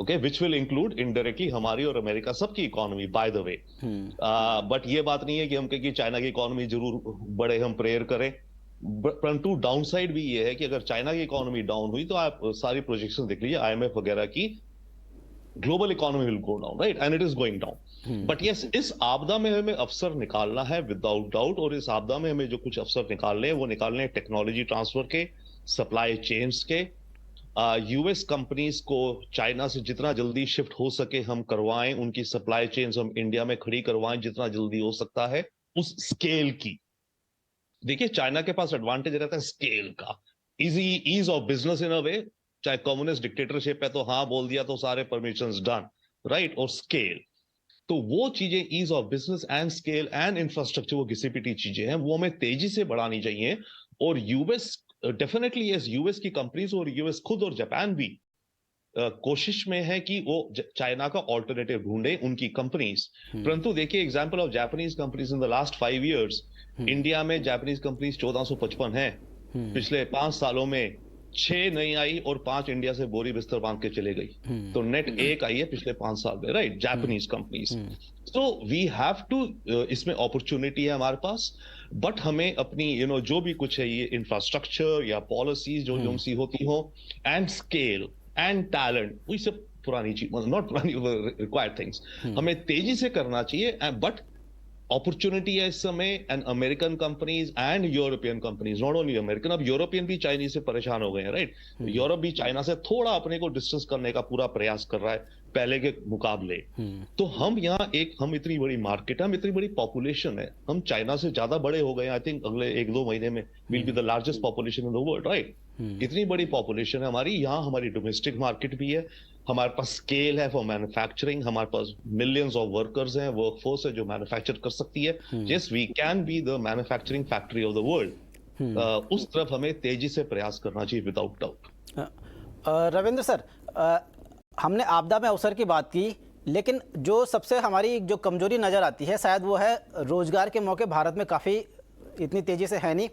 Okay, which will include indirectly हमारी और अमेरिका सबकी economy, bye the way. But ये बात नहीं है कि हम कहें कि चाइना की इकोनॉमी जरूर बढ़े, हम प्रेयर करें। परंतु डाउन साइड भी ये है कि अगर चाइना की इकोनॉमी डाउन हुई तो आप सारी प्रोजेक्शन देख लीजिए IMF वगैरह की, global economy will go down, right, and it is going down. But yes, इस आपदा में हमें अवसर निकालना है विदाउट डाउट। और इस आपदा में हमें जो कुछ अवसर निकालने हैं वो निकालने हैं टेक्नोलॉजी ट्रांसफर के, सप्लाई चेन्स के। यूएस कंपनीज को चाइना से जितना जल्दी शिफ्ट हो सके हम करवाएं, उनकी सप्लाई चेन्स हम इंडिया में खड़ी करवाएं जितना जल्दी हो सकता है, उस स्केल की। देखिए, चाइना के पास एडवांटेज रहता है स्केल का, ईज ऑफ बिजनेस इन अ वे। चाहे कम्युनिस्ट डिक्टेटरशिप है तो हाँ बोल दिया तो सारे परमिशंस डन, राइट, और स्केल। तो वो चीजें, ease of business and scale and infrastructure, वो घिसी-पिटी चीजें हैं, वो हमें तेजी से बढ़ानी चाहिए। और यूएस डेफिनेटली, यस, यूएस की कंपनीज और यूएस खुद और जापान भी कोशिश में है कि वो चाइना का ऑल्टरनेटिव ढूंढे, उनकी कंपनीज। परंतु देखिए, example of Japanese companies in the last 5 years, India में जापानीज कंपनीज 1455 है। पिछले 5 सालों में 6 नई आई और 5 इंडिया से बोरी बिस्तर बांध के चले गई। तो नेट 1 आई है पिछले 5 साल में, राइट, जापानीज कंपनीज। तो वी हैव टू, इसमें अपॉर्चुनिटी है हमारे पास, बट हमें अपनी जो भी कुछ है, ये इंफ्रास्ट्रक्चर या पॉलिसीज जो हमसी होती हो, एंड स्केल एंड टैलेंट, वही सब पुरानी चीज, नॉट पुरानी, रिक्वायर्ड थिंग्स हमें तेजी से करना चाहिए। बट अपॉर्चुनिटी है इस समय, and American companies and European companies, not only American, अब यूरोपियन भी चाइनीज से परेशान हो गए हैं, राइट। यूरोप भी चाइना से थोड़ा अपने को डिस्टेंस करने का पूरा प्रयास कर रहा है पहले के मुकाबले। तो हम यहाँ हम इतनी बड़ी मार्केट है, हम इतनी बड़ी पॉपुलेशन है, हम चाइना से ज्यादा बड़े हो गए। आई थिंक अगले 1-2 महीने में will be the largest population in the world, right. इतनी बड़ी पॉपुलेशन है हमारी, यहाँ हमारी डोमेस्टिक मार्केट भी है, हमारे पास स्केल है फॉर मैन्युफैक्चरिंग, हमारे पास मिलियंस ऑफ वर्कर्स हैं, वर्कफोर्स है जो मैन्युफैक्चर कर सकती है। Yes, we can be the manufacturing factory of the world. उस तरफ हमें तेजी से प्रयास करना चाहिए विदाउट डाउट। रविंद्र सर, हमने आपदा में अवसर की बात की, लेकिन जो सबसे हमारी जो कमजोरी नज़र आती है शायद वो है रोजगार के मौके भारत में काफ़ी इतनी तेज़ी से है नहीं,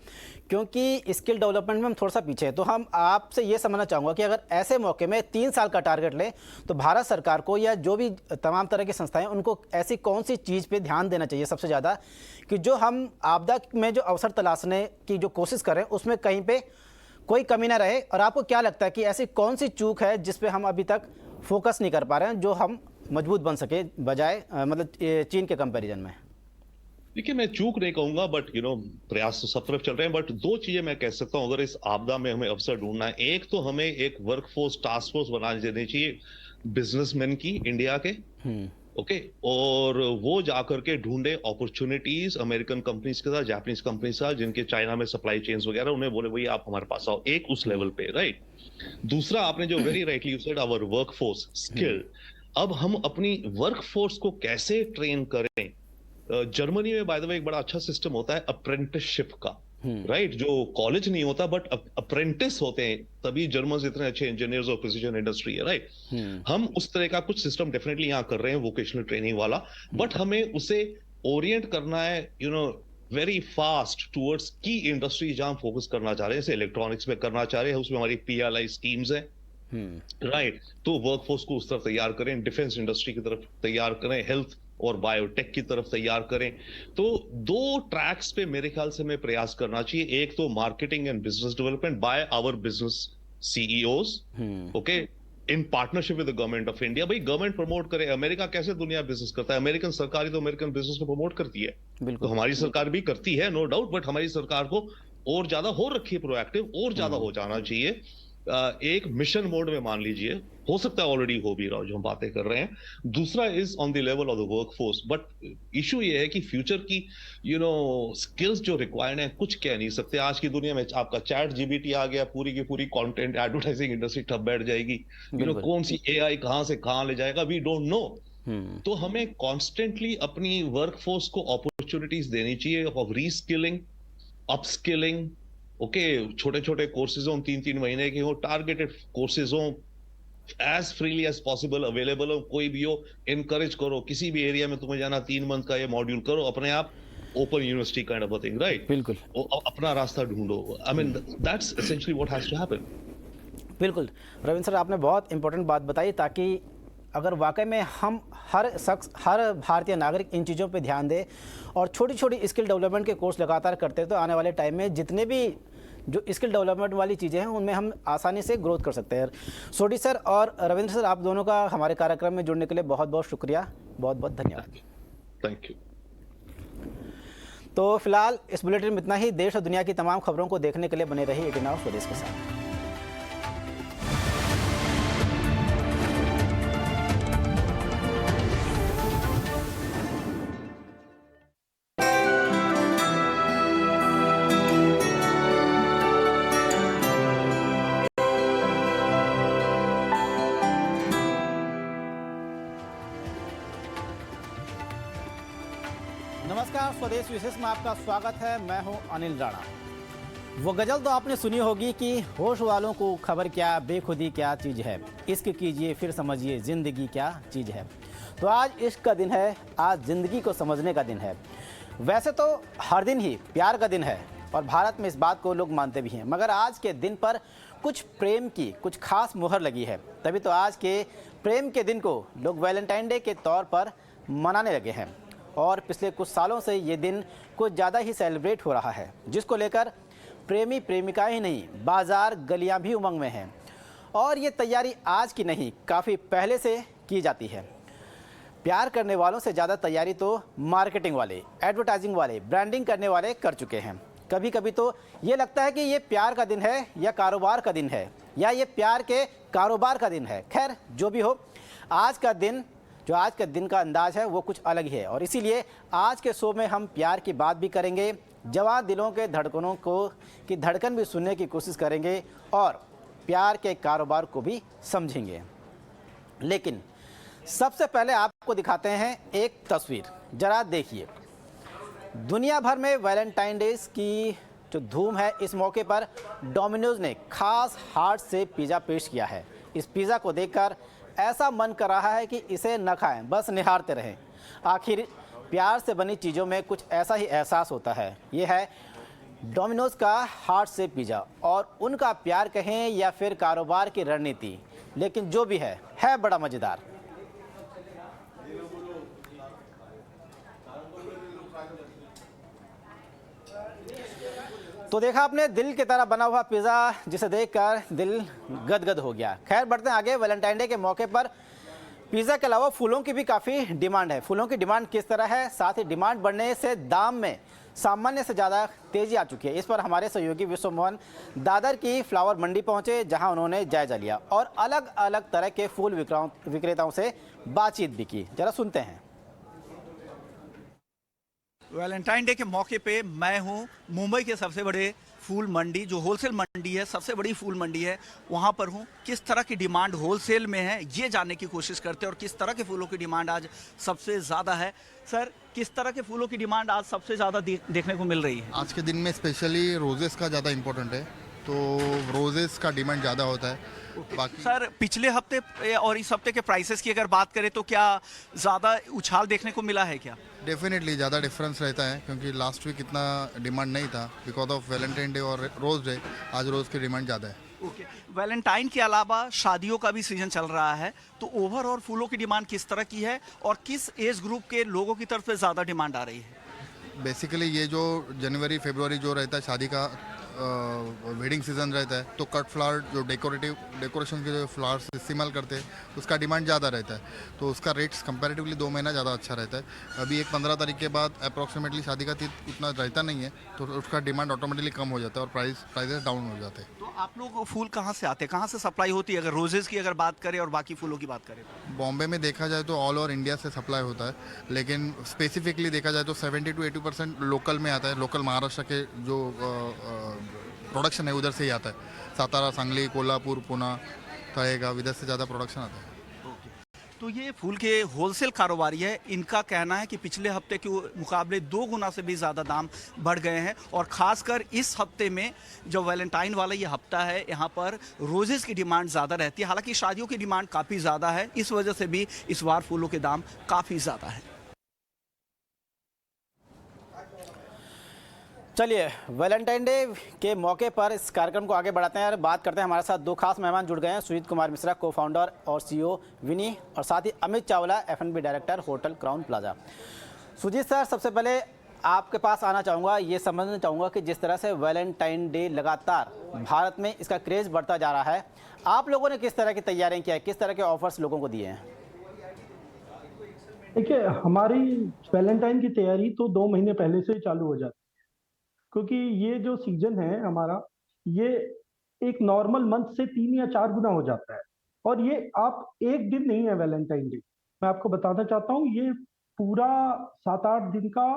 क्योंकि स्किल डेवलपमेंट में हम थोड़ा सा पीछे हैं। तो हम आपसे ये समझना चाहूँगा कि अगर ऐसे मौके में 3 साल का टारगेट लें तो भारत सरकार को या जो भी तमाम तरह की संस्थाएं, उनको ऐसी कौन सी चीज़ पे ध्यान देना चाहिए सबसे ज़्यादा कि जो हम आपदा में जो अवसर तलाशने की जो कोशिश करें उसमें कहीं पर कोई कमी ना रहे? और आपको क्या लगता है कि ऐसी कौन सी चूक है जिस पे हम अभी तक फोकस नहीं कर पा रहे हैं, जो हम मजबूत बन सके बजाय मतलब चीन के कंपैरिजन में? देखिए, मैं चूक नहीं कहूंगा, बट प्रयास तो सब तरफ चल रहे हैं। बट 2 चीजें मैं कह सकता हूं अगर इस आपदा में हमें अवसर ढूंढना है। एक तो हमें एक वर्कफोर्स टास्क फोर्स बना देनी चाहिए बिजनेसमैन की, इंडिया के, ओके, और वो जाकर के ढूंढे अपॉर्चुनिटीज अमेरिकन कंपनीज के साथ, जापानीज कंपनीज के साथ, जिनके चाइना में सप्लाई चेन्स वगैरह, उन्हें बोले भाई आप हमारे पास आओ, एक उस लेवल पे, राइट। दूसरा, आपने जो very rightly said, our workforce skill. अब हम अपनी वर्कफोर्स को कैसे ट्रेन करें? जर्मनी में बाय द वे एक बड़ा अच्छा सिस्टम होता है अप्रेंटिसशिप का, राइट, जो कॉलेज नहीं होता बट अप्रेंटिस होते हैं, तभी जर्मन इतने अच्छे इंजीनियर्स और प्रिसीजन इंडस्ट्री है, राइट। हम उस तरह का कुछ सिस्टम डेफिनेटली यहाँ कर रहे हैं, वोकेशनल ट्रेनिंग वाला, बट हमें उसे ओरिएंट करना है वेरी फास्ट टुवर्ड्स की इंडस्ट्री जहां फोकस करना चाह रहे हैं। जैसे इलेक्ट्रॉनिक्स में करना चाह रहे हैं, उसमें हमारी PLI स्कीम्स है, राइट। तो वर्कफोर्स को उस तरफ तैयार करें, डिफेंस इंडस्ट्री की तरफ तैयार करें, हेल्थ और बायोटेक की तरफ तैयार करें। तो 2 ट्रैक्स पे मेरे ख्याल से हमें प्रयास करना चाहिए। एक तो marketing and business development by our business CEOs, okay, in partnership with the government of India. भाई, गवर्नमेंट प्रमोट करे। अमेरिका कैसे दुनिया बिजनेस करता है? अमेरिकन सरकार ही तो अमेरिकन बिजनेस को प्रमोट करती है। तो हमारी सरकार भी करती है, नो डाउट, बट हमारी सरकार को और ज्यादा हो रखी है प्रोएक्टिव, और ज्यादा हो जाना चाहिए। एक मिशन मोड में मान लीजिए, हो सकता है ऑलरेडी हो भी रहा हो जो हम बातें कर रहे हैं। दूसरा is on the level of the workforce, but issue ये है कि फ्यूचर की स्किल्स जो रिक्वायर्ड है कुछ कह नहीं सकते। आज की दुनिया में आपका चैट जीबीटी आ गया, पूरी की पूरी कंटेंट एडवर्टाइजिंग इंडस्ट्री ठप बैठ जाएगी। कौन सी एआई कहां से कहां ले जाएगा, वी डोंट नो। तो हमें कॉन्स्टेंटली अपनी वर्कफोर्स को अपॉर्चुनिटीज देनी चाहिए ऑफ रीस्किलिंग, अपस्किलिंग। ओके, छोटे छोटे कोर्सेज हो, 3-3 महीने के हो, टारगेटेड कोर्सेज हो, as freely as possible available हो, कोई भी हो, एनकरेज करो। किसी भी एरिया में तुम्हें जाना, 3 मंथ का ये मॉड्यूल करो अपने आप, open university kind of thing, right? बिल्कुल, अपना रास्ता ढूंढो। I mean that's essentially what has to happen. बिल्कुल रविंद्र सर, आपने बहुत इंपॉर्टेंट बात बताई, ताकि अगर वाकई में हम हर शख्स, हर भारतीय नागरिक इन चीज़ों पे ध्यान दे और छोटी छोटी स्किल डेवलपमेंट के कोर्स लगातार करते, तो आने वाले टाइम में जितने भी जो स्किल डेवलपमेंट वाली चीज़ें हैं उनमें हम आसानी से ग्रोथ कर सकते हैं। सोडी सर और रविंद्र सर, आप दोनों का हमारे कार्यक्रम में जुड़ने के लिए बहुत बहुत शुक्रिया, बहुत बहुत धन्यवाद। Thank you. तो फिलहाल इस बुलेटिन में इतना ही। देश और दुनिया की तमाम खबरों को देखने के लिए बने रहिए 18 आवर स्वदेश के साथ। नमस्कार, स्वदेश विशेष में आपका स्वागत है। मैं हूं अनिल राणा। वो गजल तो आपने सुनी होगी कि होश वालों को खबर क्या, बेखुदी क्या चीज़ है, इश्क कीजिए फिर समझिए ज़िंदगी क्या चीज़ है। तो आज इश्क का दिन है, आज ज़िंदगी को समझने का दिन है। वैसे तो हर दिन ही प्यार का दिन है और भारत में इस बात को लोग मानते भी हैं, मगर आज के दिन पर कुछ प्रेम की कुछ खास मुहर लगी है। तभी तो आज के प्रेम के दिन को लोग वैलेंटाइन डे के तौर पर मनाने लगे हैं और पिछले कुछ सालों से ये दिन कुछ ज़्यादा ही सेलिब्रेट हो रहा है, जिसको लेकर प्रेमी प्रेमिकाएं ही नहीं, बाज़ार गलियां भी उमंग में हैं। और ये तैयारी आज की नहीं, काफ़ी पहले से की जाती है। प्यार करने वालों से ज़्यादा तैयारी तो मार्केटिंग वाले, एडवर्टाइजिंग वाले, ब्रांडिंग करने वाले कर चुके हैं। कभी कभी तो ये लगता है कि ये प्यार का दिन है या कारोबार का दिन है, या ये प्यार के कारोबार का दिन है। खैर, जो भी हो, आज का दिन का अंदाज है वो कुछ अलग ही है और इसीलिए आज के शो में हम प्यार की बात भी करेंगे, जवां दिलों के धड़कनों की धड़कन भी सुनने की कोशिश करेंगे और प्यार के कारोबार को भी समझेंगे। लेकिन सबसे पहले आपको दिखाते हैं एक तस्वीर, जरा देखिए। दुनिया भर में वैलेंटाइन डे की जो धूम है, इस मौके पर डोमिनोज ने खास हार्ट से पिज़्ज़ा पेश किया है। इस पिज़्ज़ा को देखकर ऐसा मन कर रहा है कि इसे न खाएं, बस निहारते रहें। आखिर प्यार से बनी चीज़ों में कुछ ऐसा ही एहसास होता है। ये है डोमिनोज का हार्ट से पिज़्ज़ा और उनका प्यार कहें या फिर कारोबार की रणनीति, लेकिन जो भी है बड़ा मज़ेदार। तो देखा आपने दिल की तरह बना हुआ पिज़्ज़ा, जिसे देखकर दिल गदगद हो गया। खैर, बढ़ते हैं आगे। वैलेंटाइन डे के मौके पर पिज़्ज़ा के अलावा फूलों की भी काफ़ी डिमांड है। फूलों की डिमांड किस तरह है, साथ ही डिमांड बढ़ने से दाम में सामान्य से ज़्यादा तेज़ी आ चुकी है। इस पर हमारे सहयोगी विश्व मोहन दादर की फ्लावर मंडी पहुंचे, जहां उन्होंने जायजा लिया और अलग अलग तरह के फूल विक्रेताओं से बातचीत भी की। जरा सुनते हैं। वैलेंटाइन डे के मौके पे मैं हूँ मुंबई के सबसे बड़े फूल मंडी, जो होलसेल मंडी है, सबसे बड़ी फूल मंडी है, वहाँ पर हूँ। किस तरह की डिमांड होलसेल में है ये जानने की कोशिश करते हैं और किस तरह के फूलों की डिमांड आज सबसे ज़्यादा है। सर, किस तरह के फूलों की डिमांड आज सबसे ज़्यादा देखने को मिल रही है? आज के दिन में स्पेशली रोजेस का ज़्यादा इम्पोर्टेंट है, तो रोजेस का डिमांड ज़्यादा होता है। बाकी सर, पिछले हफ्ते और इस हफ्ते के प्राइसेस की अगर बात करें तो क्या ज़्यादा उछाल देखने को मिला है क्या? डेफिनेटली ज़्यादा डिफरेंस रहता है, क्योंकि लास्ट वीक इतना डिमांड नहीं था बिकॉज ऑफ वैलेंटाइन डे और रोज़ डे। आज रोज़ की डिमांड ज़्यादा है। ओके, वैलेंटाइन के अलावा शादियों का भी सीजन चल रहा है, तो ओवरऑल फूलों की डिमांड किस तरह की है और किस एज ग्रुप के लोगों की तरफ से ज़्यादा डिमांड आ रही है? बेसिकली ये जो जनवरी फरवरी जो रहता है शादी का वेडिंग सीजन रहता है तो कट फ्लावर जो डेकोरेशन के जो फ्लावर्स इस्तेमाल करते हैं उसका डिमांड ज़्यादा रहता है, तो उसका रेट्स कंपैरेटिवली 2 महीना ज़्यादा अच्छा रहता है। अभी एक 15 तारीख के बाद अप्रॉक्सीमेटली शादी का तीज उतना रहता नहीं है, तो उसका डिमांड ऑटोमेटिकली कम हो जाता है और प्राइजेस डाउन हो जाते हैं। तो आप लोग को फूल कहाँ से आते हैं, कहाँ से सप्लाई होती है, अगर रोजेस की अगर बात करें और बाकी फूलों की बात करें? बॉम्बे में देखा जाए तो ऑल ओवर इंडिया से सप्लाई होता है, लेकिन स्पेसिफिकली देखा जाए तो 70 to 80% लोकल में आता है। लोकल महाराष्ट्र के जो प्रोडक्शन है उधर से ही आता है। सातारा, सांगली, कोल्हापुर, पुणे, तळेगाव इधर से ज़्यादा प्रोडक्शन आता है। तो ये फूल के होलसेल कारोबारी है, इनका कहना है कि पिछले हफ्ते के मुकाबले 2 गुना से भी ज़्यादा दाम बढ़ गए हैं और ख़ासकर इस हफ्ते में जो वैलेंटाइन वाला ये हफ्ता है, यहाँ पर रोजेज़ की डिमांड ज़्यादा रहती है। हालांकि शादियों की डिमांड काफ़ी ज़्यादा है, इस वजह से भी इस बार फूलों के दाम काफ़ी ज़्यादा है। चलिए, वैलेंटाइन डे के मौके पर इस कार्यक्रम को आगे बढ़ाते हैं और बात करते हैं। हमारे साथ 2 खास मेहमान जुड़ गए हैं, सुजीत कुमार मिश्रा, को फाउंडर और CEO विनी, और साथ ही Amit Chawla, F&B director, hotel crown plaza. Sujit sir, सबसे पहले आपके पास आना चाहूँगा, ये समझना चाहूँगा कि जिस तरह से वैलेंटाइन डे लगातार भारत में इसका क्रेज़ बढ़ता जा रहा है, आप लोगों ने किस तरह की तैयारियाँ की है, किस तरह के ऑफर्स लोगों को दिए हैं? देखिए, हमारी वैलेंटाइन की तैयारी तो 2 महीने पहले से ही चालू हो जाती है, क्योंकि ये जो सीजन है हमारा, ये एक नॉर्मल मंथ से 3 या 4 गुना हो जाता है। और ये आप एक दिन नहीं है वैलेंटाइन डे, मैं आपको बताना चाहता हूँ, ये पूरा 7-8 दिन का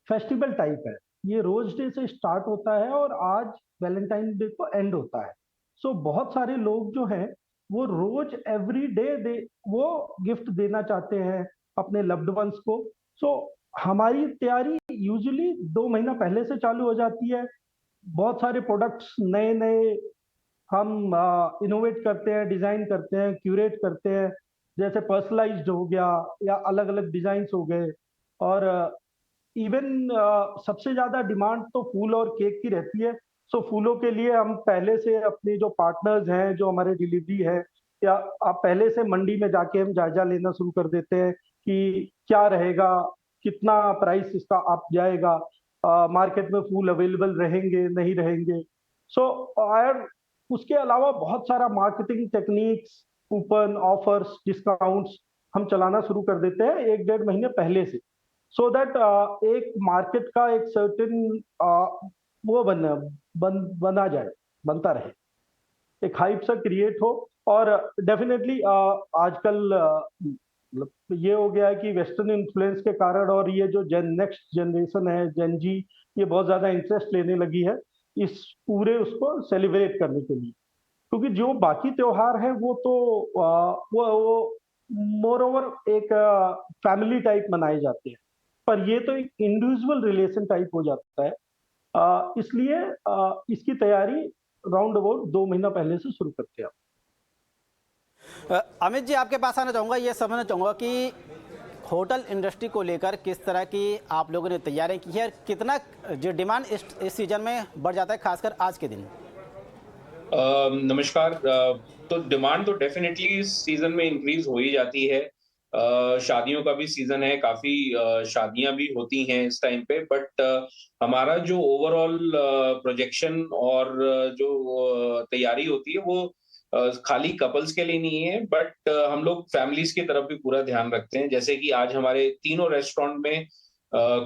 फेस्टिवल टाइप है। ये रोज डे से स्टार्ट होता है और आज वैलेंटाइन डे को एंड होता है। सो बहुत सारे लोग जो हैं वो रोज एवरी डे वो गिफ्ट देना चाहते हैं अपने लव्ड वंस को। सो हमारी तैयारी यूजुअली 2 महीना पहले से चालू हो जाती है। बहुत सारे प्रोडक्ट्स नए नए हम इनोवेट करते हैं, डिजाइन करते हैं, क्यूरेट करते हैं, जैसे पर्सनलाइज्ड हो गया या अलग अलग डिजाइन्स हो गए। और इवन सबसे ज्यादा डिमांड तो फूल और केक की रहती है। सो फूलों के लिए हम पहले से अपने जो पार्टनर्स हैं, जो हमारे डिलीवरी है, या आप पहले से मंडी में जाके हम जायजा लेना शुरू कर देते हैं कि क्या रहेगा, कितना प्राइस इसका अप जाएगा, मार्केट में फूल अवेलेबल रहेंगे नहीं रहेंगे। सो और उसके अलावा बहुत सारा marketing techniques, coupon, offers, discounts हम चलाना शुरू कर देते हैं 1-1.5 महीने पहले से, सो दैट एक मार्केट का एक सर्टेन वो बना जाए, बनता रहे, एक हाइप सा क्रिएट हो। और डेफिनेटली आजकल ये हो गया है कि वेस्टर्न इन्फ्लुएंस के कारण और ये जो नेक्स्ट जनरेशन है, जेन जी, ये बहुत ज्यादा इंटरेस्ट लेने लगी है इस पूरे उसको सेलिब्रेट करने के लिए। क्योंकि जो बाकी त्योहार है वो तो वो मोर ओवर एक फैमिली टाइप मनाए जाते हैं, पर ये तो एक इंडिविजुअल रिलेशन टाइप हो जाता है। इसलिए इसकी तैयारी राउंड अबाउट 2 महीना पहले से शुरू करते हैं। अमित जी, आपके पास आना चाहूँगा, ये समझना चाहूँगा कि होटल इंडस्ट्री को लेकर किस तरह की आप लोगों ने तैयारियां की है और कितना जो डिमांड इस सीजन में बढ़ जाता है, खासकर आज के दिन? नमस्कार। तो डिमांड तो डेफिनेटली इस सीजन में इंक्रीज हो ही जाती है। शादियों का भी सीजन है, काफी शादियां भी होती हैं इस टाइम पे, बट हमारा जो ओवरऑल प्रोजेक्शन और जो तैयारी होती है वो खाली कपल्स के लिए नहीं है, बट हम लोग फैमिलीज की तरफ भी पूरा ध्यान रखते हैं। जैसे कि आज हमारे तीनों रेस्टोरेंट में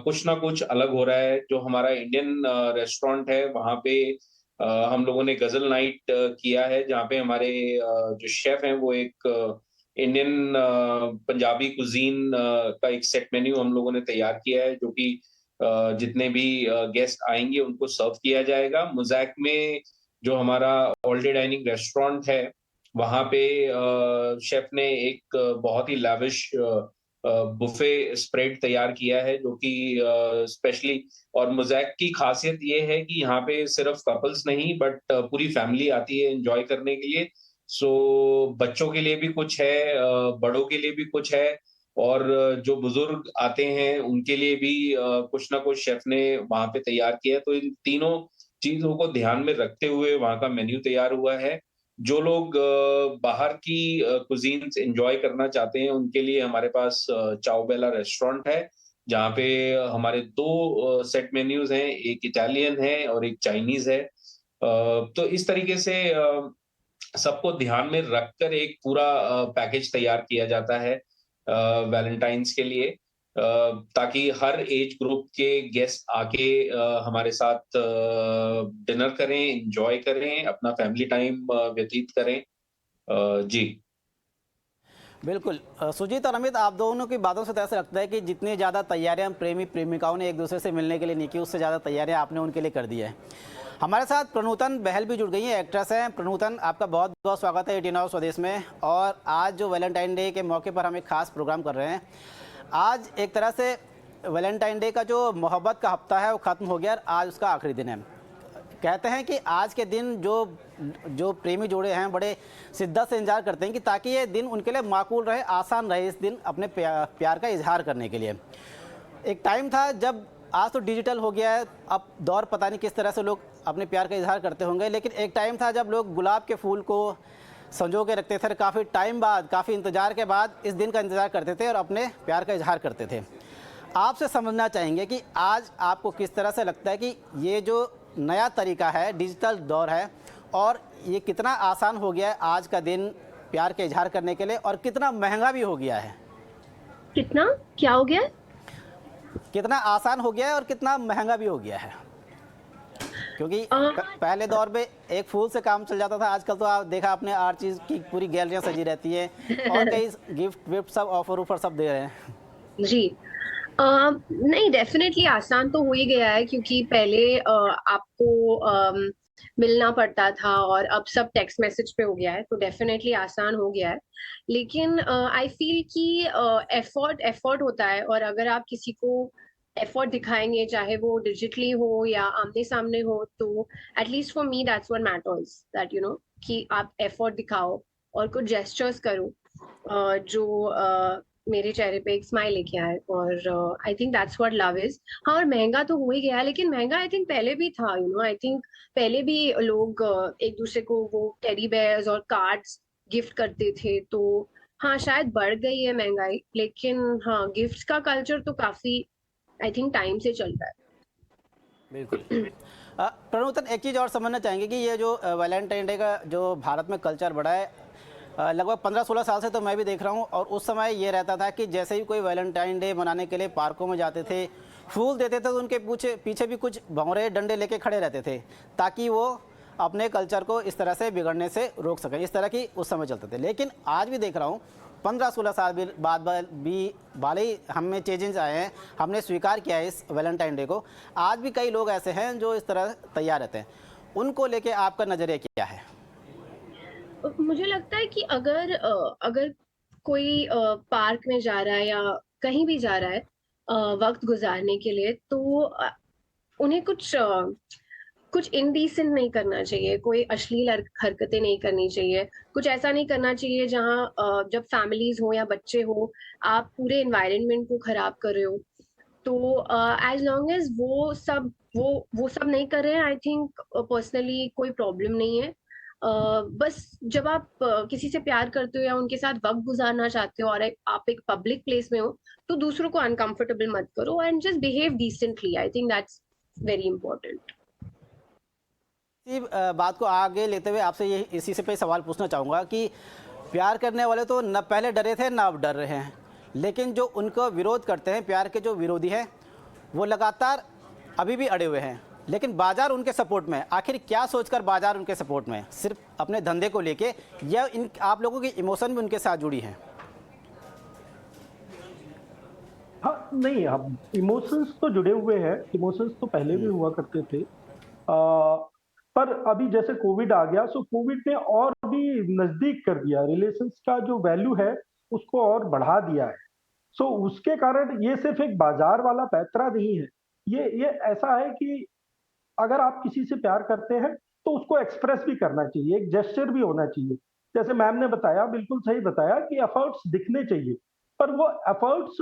कुछ ना कुछ अलग हो रहा है। जो हमारा इंडियन रेस्टोरेंट है वहाँ पे हम लोगों ने गजल नाइट किया है, जहाँ पे हमारे जो शेफ हैं वो एक इंडियन पंजाबी कुजीन का एक सेट मेन्यू हम लोगों ने तैयार किया है, जो कि जितने भी गेस्ट आएंगे उनको सर्व किया जाएगा। मोज़ैक में जो हमारा ऑल डे डाइनिंग रेस्टोरेंट है, वहाँ पे शेफ ने एक बहुत ही लैविश बुफे स्प्रेड तैयार किया है, जो कि स्पेशली, और मोज़ैक की खासियत ये है कि यहाँ पे सिर्फ कपल्स नहीं बट पूरी फैमिली आती है एंजॉय करने के लिए। सो बच्चों के लिए भी कुछ है, बड़ों के लिए भी कुछ है, और जो बुजुर्ग आते हैं उनके लिए भी कुछ ना कुछ शेफ ने वहाँ पे तैयार किया है। तो इन तीनों चीजों को ध्यान में रखते हुए वहाँ का मेन्यू तैयार हुआ है। जो लोग बाहर की कुजीन्स एंजॉय करना चाहते हैं उनके लिए हमारे पास चाओ बेला रेस्टोरेंट है, जहाँ पे हमारे 2 सेट मेन्यूज हैं, एक इटालियन है और एक चाइनीज है। तो इस तरीके से सबको ध्यान में रखकर एक पूरा पैकेज तैयार किया जाता है वैलेंटाइन्स के लिए, ताकि हर एज ग्रुप के गेस्ट आके हमारे साथ डिनर करें, एंजॉय करें, अपना फैमिली टाइम व्यतीत करें। जी। बिल्कुल सुजीत और अमित, आप दोनों की बातों से तो ऐसा लगता है कि जितनी ज़्यादा तैयारियां प्रेमी प्रेमिकाओं ने एक दूसरे से मिलने के लिए नहीं की, उससे ज़्यादा तैयारियां आपने उनके लिए कर दी है। हमारे साथ प्रणूतन बहल भी जुड़ गई हैं, एक्ट्रेस हैं। प्रणूतन, आपका बहुत बहुत स्वागत है 18 आवर्स स्वदेश में। और आज जो वैलेंटाइन डे के मौके पर हम एक खास प्रोग्राम कर रहे हैं। आज एक तरह से वैलेंटाइन डे का जो मोहब्बत का हफ्ता है वो ख़त्म हो गया और आज उसका आखिरी दिन है। कहते हैं कि आज के दिन जो प्रेमी जोड़े हैं बड़े शिद्दत से इंतजार करते हैं कि ताकि ये दिन उनके लिए माकूल रहे, आसान रहे इस दिन अपने प्यार का इजहार करने के लिए। एक टाइम था जब, आज तो डिजिटल हो गया है, अब दौर पता नहीं किस तरह से लोग अपने प्यार का इजहार करते होंगे, लेकिन एक टाइम था जब लोग गुलाब के फूल को संजो के रखते थे, काफ़ी टाइम बाद, काफ़ी इंतजार के बाद इस दिन का इंतज़ार करते थे और अपने प्यार का इजहार करते थे। आपसे समझना चाहेंगे कि आज आपको किस तरह से लगता है कि ये जो नया तरीका है, डिजिटल दौर है, और ये कितना आसान हो गया है आज का दिन प्यार के इजहार करने के लिए, और कितना महंगा भी हो गया है? कितना क्या हो गया है? कितना आसान हो गया है और कितना महंगा भी हो गया है? क्योंकि पहले दौर में एक फूल से काम चल जाता था, आजकल तो आप देखा आपने हर चीज़ की पूरी गैलरियाँ सजी रहती हैं और कई गिफ्ट विफ्ट सब ऑफर सब दे रहे हैं। जी। नहीं, डेफिनेटली आसान तो हो ही गया है, क्योंकि पहले आपको मिलना पड़ता था और अब सब टेक्स्ट मैसेज पे हो गया है, तो डेफिनेटली आसान हो गया है। लेकिन आई फील कि एफर्ट होता है, और अगर आप किसी को एफर्ट दिखाएंगे, चाहे वो डिजिटली हो या आमने सामने हो, तो at least for me that's what matters, that कि आप एफर्ट दिखाओ और कुछ जेस्चर्स करो जो मेरे चेहरे पे एक स्माइल लेके आए, और I think that's what love is. हाँ, और महंगा तो हो ही गया है, लेकिन महंगा आई थिंक पहले भी था। आई थिंक पहले भी लोग एक दूसरे को वो टेडी बेयर्स और कार्ड्स गिफ्ट करते थे, तो हाँ शायद बढ़ गई है महंगाई, लेकिन हाँ गिफ्ट्स का कल्चर तो काफी आई थिंक टाइम से चल रहा है। बिल्कुल। प्रणूतन, एक चीज़ और समझना चाहेंगे कि ये जो वैलेंटाइन डे का जो भारत में कल्चर बढ़ा है, लगभग 15-16 साल से तो मैं भी देख रहा हूँ, और उस समय ये रहता था कि जैसे ही कोई वैलेंटाइन डे मनाने के लिए पार्कों में जाते थे, फूल देते थे, तो उनके पीछे भी कुछ भंवरे डंडे लेके खड़े रहते थे ताकि वो अपने कल्चर को इस तरह से बिगड़ने से रोक सकें। इस तरह की उस समय चलते थे। लेकिन आज भी देख रहा हूँ 15-16 साल बाद भी भले ही हम में चेंजेस आए हैं, हमने स्वीकार किया है इस वैलेंटाइन डे को, आज भी कई लोग ऐसे हैं जो इस तरह तैयार रहते हैं। उनको लेके आपका नज़रिया क्या है? मुझे लगता है कि अगर कोई पार्क में जा रहा है या कहीं भी जा रहा है वक्त गुजारने के लिए, तो उन्हें कुछ इनडिसेंट नहीं करना चाहिए, कोई अश्लील हरकतें नहीं करनी चाहिए, कुछ ऐसा नहीं करना चाहिए जहाँ जब फैमिलीज हो या बच्चे हो, आप पूरे एनवायरनमेंट को खराब कर रहे हो। तो एज लॉन्ग एज वो सब नहीं कर रहे हैं, आई थिंक पर्सनली कोई प्रॉब्लम नहीं है। बस जब आप किसी से प्यार करते हो या उनके साथ वक्त गुजारना चाहते हो और आप एक पब्लिक प्लेस में हो, तो दूसरों को अनकंफर्टेबल मत करो and just behave decently. I think that's very important. बात को आगे लेते हुए आपसे ये इसी से पे सवाल पूछना चाहूँगा कि प्यार करने वाले तो न पहले डरे थे, न अब डर रहे हैं, लेकिन जो उनको विरोध करते हैं, प्यार के जो विरोधी हैं, वो लगातार अभी भी अड़े हुए हैं, लेकिन बाजार उनके सपोर्ट में। आखिर क्या सोचकर बाजार उनके सपोर्ट में? सिर्फ अपने धंधे को लेके, या आप लोगों की इमोशन भी उनके साथ जुड़ी हैं? हाँ, नहीं, अब इमोशंस तो जुड़े हुए हैं, इमोशंस तो पहले भी हुआ करते थे, पर अभी जैसे कोविड आ गया, सो कोविड ने और भी नजदीक कर दिया, रिलेशंस का जो वैल्यू है उसको और बढ़ा दिया है। सो उसके कारण ये सिर्फ एक बाजार वाला पैंतरा नहीं है, ये ऐसा है कि अगर आप किसी से प्यार करते हैं तो उसको एक्सप्रेस भी करना चाहिए, एक जेस्चर भी होना चाहिए। जैसे मैम ने बताया, बिल्कुल सही बताया कि एफर्ट्स दिखने चाहिए, पर वो एफर्ट्स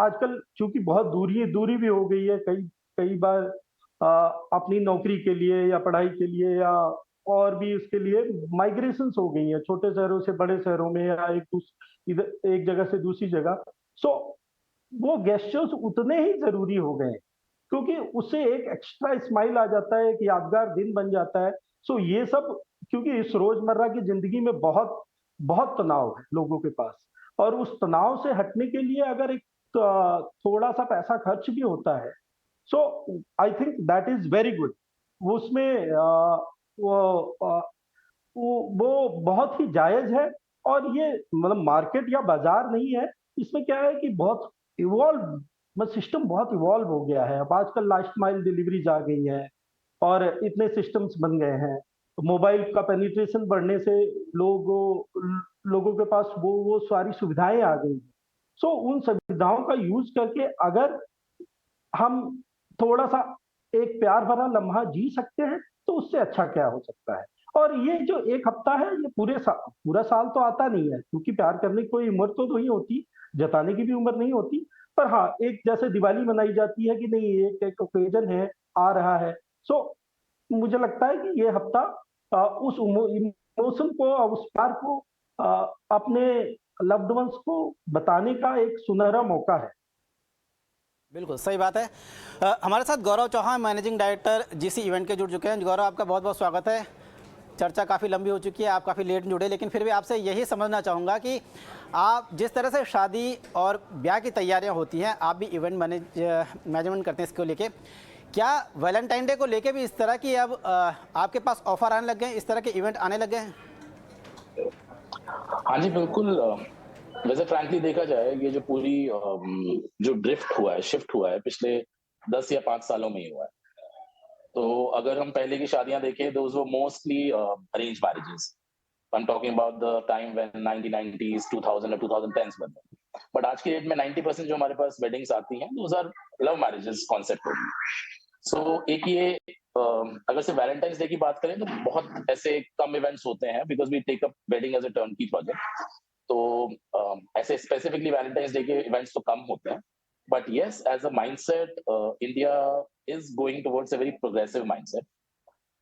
आजकल चूंकि बहुत दूरी भी हो गई है, कई बार अपनी नौकरी के लिए या पढ़ाई के लिए या और भी उसके लिए माइग्रेशंस हो गई हैं, छोटे शहरों से बड़े शहरों में या एक जगह से दूसरी जगह। सो वो गेस्चर्स उतने ही जरूरी हो गए, क्योंकि उससे एक एक्स्ट्रा स्माइल आ जाता है, एक यादगार दिन बन जाता है। सो ये सब, क्योंकि इस रोजमर्रा की जिंदगी में बहुत बहुत तनाव है लोगों के पास, और उस तनाव से हटने के लिए अगर एक थोड़ा सा पैसा खर्च भी होता है, so I think that is very good. उसमें वो अ, वो बहुत ही जायज है। और ये मतलब मार्केट या बाजार नहीं है, इसमें क्या है कि बहुत इवॉल्व सिस्टम बहुत इवॉल्व हो गया है। अब आजकल लास्ट माइल डिलीवरीज आ गई हैं और इतने सिस्टम्स बन गए हैं। तो मोबाइल का पेनिट्रेशन बढ़ने से लोगों के पास वो सारी सुविधाएं आ गई। सो उन सुविधाओं का यूज करके अगर हम थोड़ा सा एक प्यार भरा लम्हा जी सकते हैं, तो उससे अच्छा क्या हो सकता है। और ये जो एक हफ्ता है, ये पूरा साल तो आता नहीं है, क्योंकि प्यार करने की कोई उम्र तो नहीं होती, जताने की भी उम्र नहीं होती। पर हाँ, एक जैसे दिवाली मनाई जाती है कि नहीं, एक ओकेजन है, आ रहा है। सो मुझे लगता है कि ये हफ्ता उस इमोशन को और उस प्यार को अपने लव्ड वंस को बताने का एक सुनहरा मौका है। बिल्कुल सही बात है। हमारे साथ Gaurav Chauhan, managing director GC event के जुड़ चुके हैं। गौरव, आपका बहुत बहुत स्वागत है। चर्चा काफ़ी लंबी हो चुकी है, आप काफ़ी लेट जुड़े, लेकिन फिर भी आपसे यही समझना चाहूँगा कि आप जिस तरह से शादी और ब्याह की तैयारियां होती हैं, आप भी इवेंट मैनेजमेंट करते हैं इसको लेके, क्या वैलेंटाइन डे को लेके भी इस तरह की अब आपके पास ऑफर आने लग गए हैं, इस तरह के इवेंट आने लग गए हैं? हाँ जी, बिल्कुल। वैसे फ्रैंकली देखा जाए, ये जो पूरी जो ड्रिफ्ट हुआ है, शिफ्ट हुआ है, पिछले 10 या 5 सालों में ही हुआ है। तो अगर हम पहले की शादियां देखें, those were mostly arrange marriages. I am talking about the time when 1990s 2000 और 2010s में। बट आज की डेट में 90% जो हमारे पास वेडिंग्स आती हैं, those are love marriages concept होगी। सो एक ये अगर से वैलेंटाइंस डे की बात करें, तो बहुत ऐसे कम इवेंट्स होते हैं, because we take up wedding as a turnkey project. तो ऐसे स्पेसिफिकली वैलेंटाइंस डे के इवेंट्स तो कम होते हैं। But yes, as a mindset, India is going towards a very progressive mindset,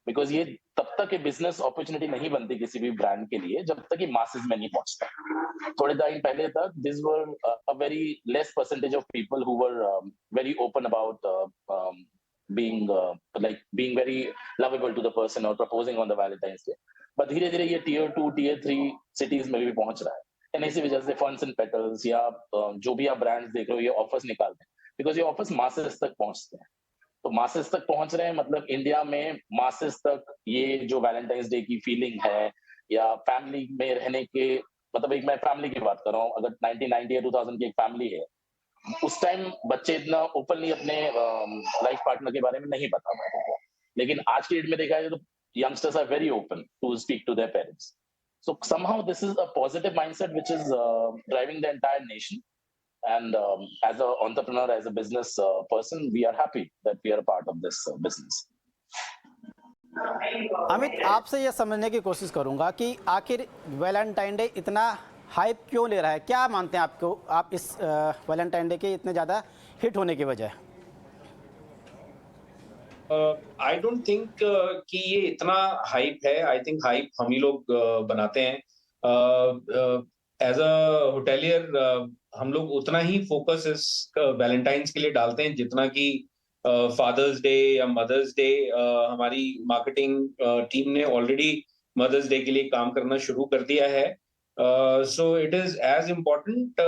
because ये तब तक बिजनेस अपॉर्चुनिटी नहीं बनती किसी भी ब्रांड के लिए जब तक ये मासेस में नहीं पहुंचता। थोड़े टाइम पहले तक this were a very less percentage of people who were very open about being very lovable to the person or proposing on the Valentine's Day. But धीरे धीरे ये tier 2, tier 3 cities में भी पहुंच रहा है। एंड इसी वजह से फंस एंड पेटल्स या जो भी आप ब्रांड्स देख रहे हो, ये ऑफर्स निकालते हैं, बिकॉज ये ऑफर्स मासेस तक पहुंचते हैं। तो मासेस तक पहुंच रहे हैं, मतलब इंडिया में मासेस तक ये जो वैलेंटाइंस डे की फीलिंग है, या फैमिली में रहने के, मतलब एक मैं फैमिली की बात कर रहा हूँ, अगर 1990 या 2000 की एक फैमिली है, उस टाइम बच्चे इतना ओपनली अपने लाइफ पार्टनर के बारे में नहीं बता पाते थे। लेकिन आज की डेट में देखा जाए तो youngsters are very open to speak to their parents. So somehow this is a positive mindset which is driving the entire nation. And as an entrepreneur, as a business person, we are happy that we are a part of this business. Amit, आपसे यह समझने की कोशिश करूंगा कि आखिर Valentine day इतना hype क्यों ले रहा है? क्या मानते हैं आप इस वैलेंटाइन डे के इतने ज़्यादा हिट होने की वजह? आई डोंट थिंक कि ये इतना हाइप है। आई थिंक हाइप हम ही लोग बनाते हैं। एज अ होटेलियर हम लोग उतना ही फोकस इस वैलेंटाइंस के लिए डालते हैं जितना कि फादर्स डे या मदर्स डे। हमारी मार्केटिंग टीम ने ऑलरेडी मदर्स डे के लिए काम करना शुरू कर दिया है। So it is as important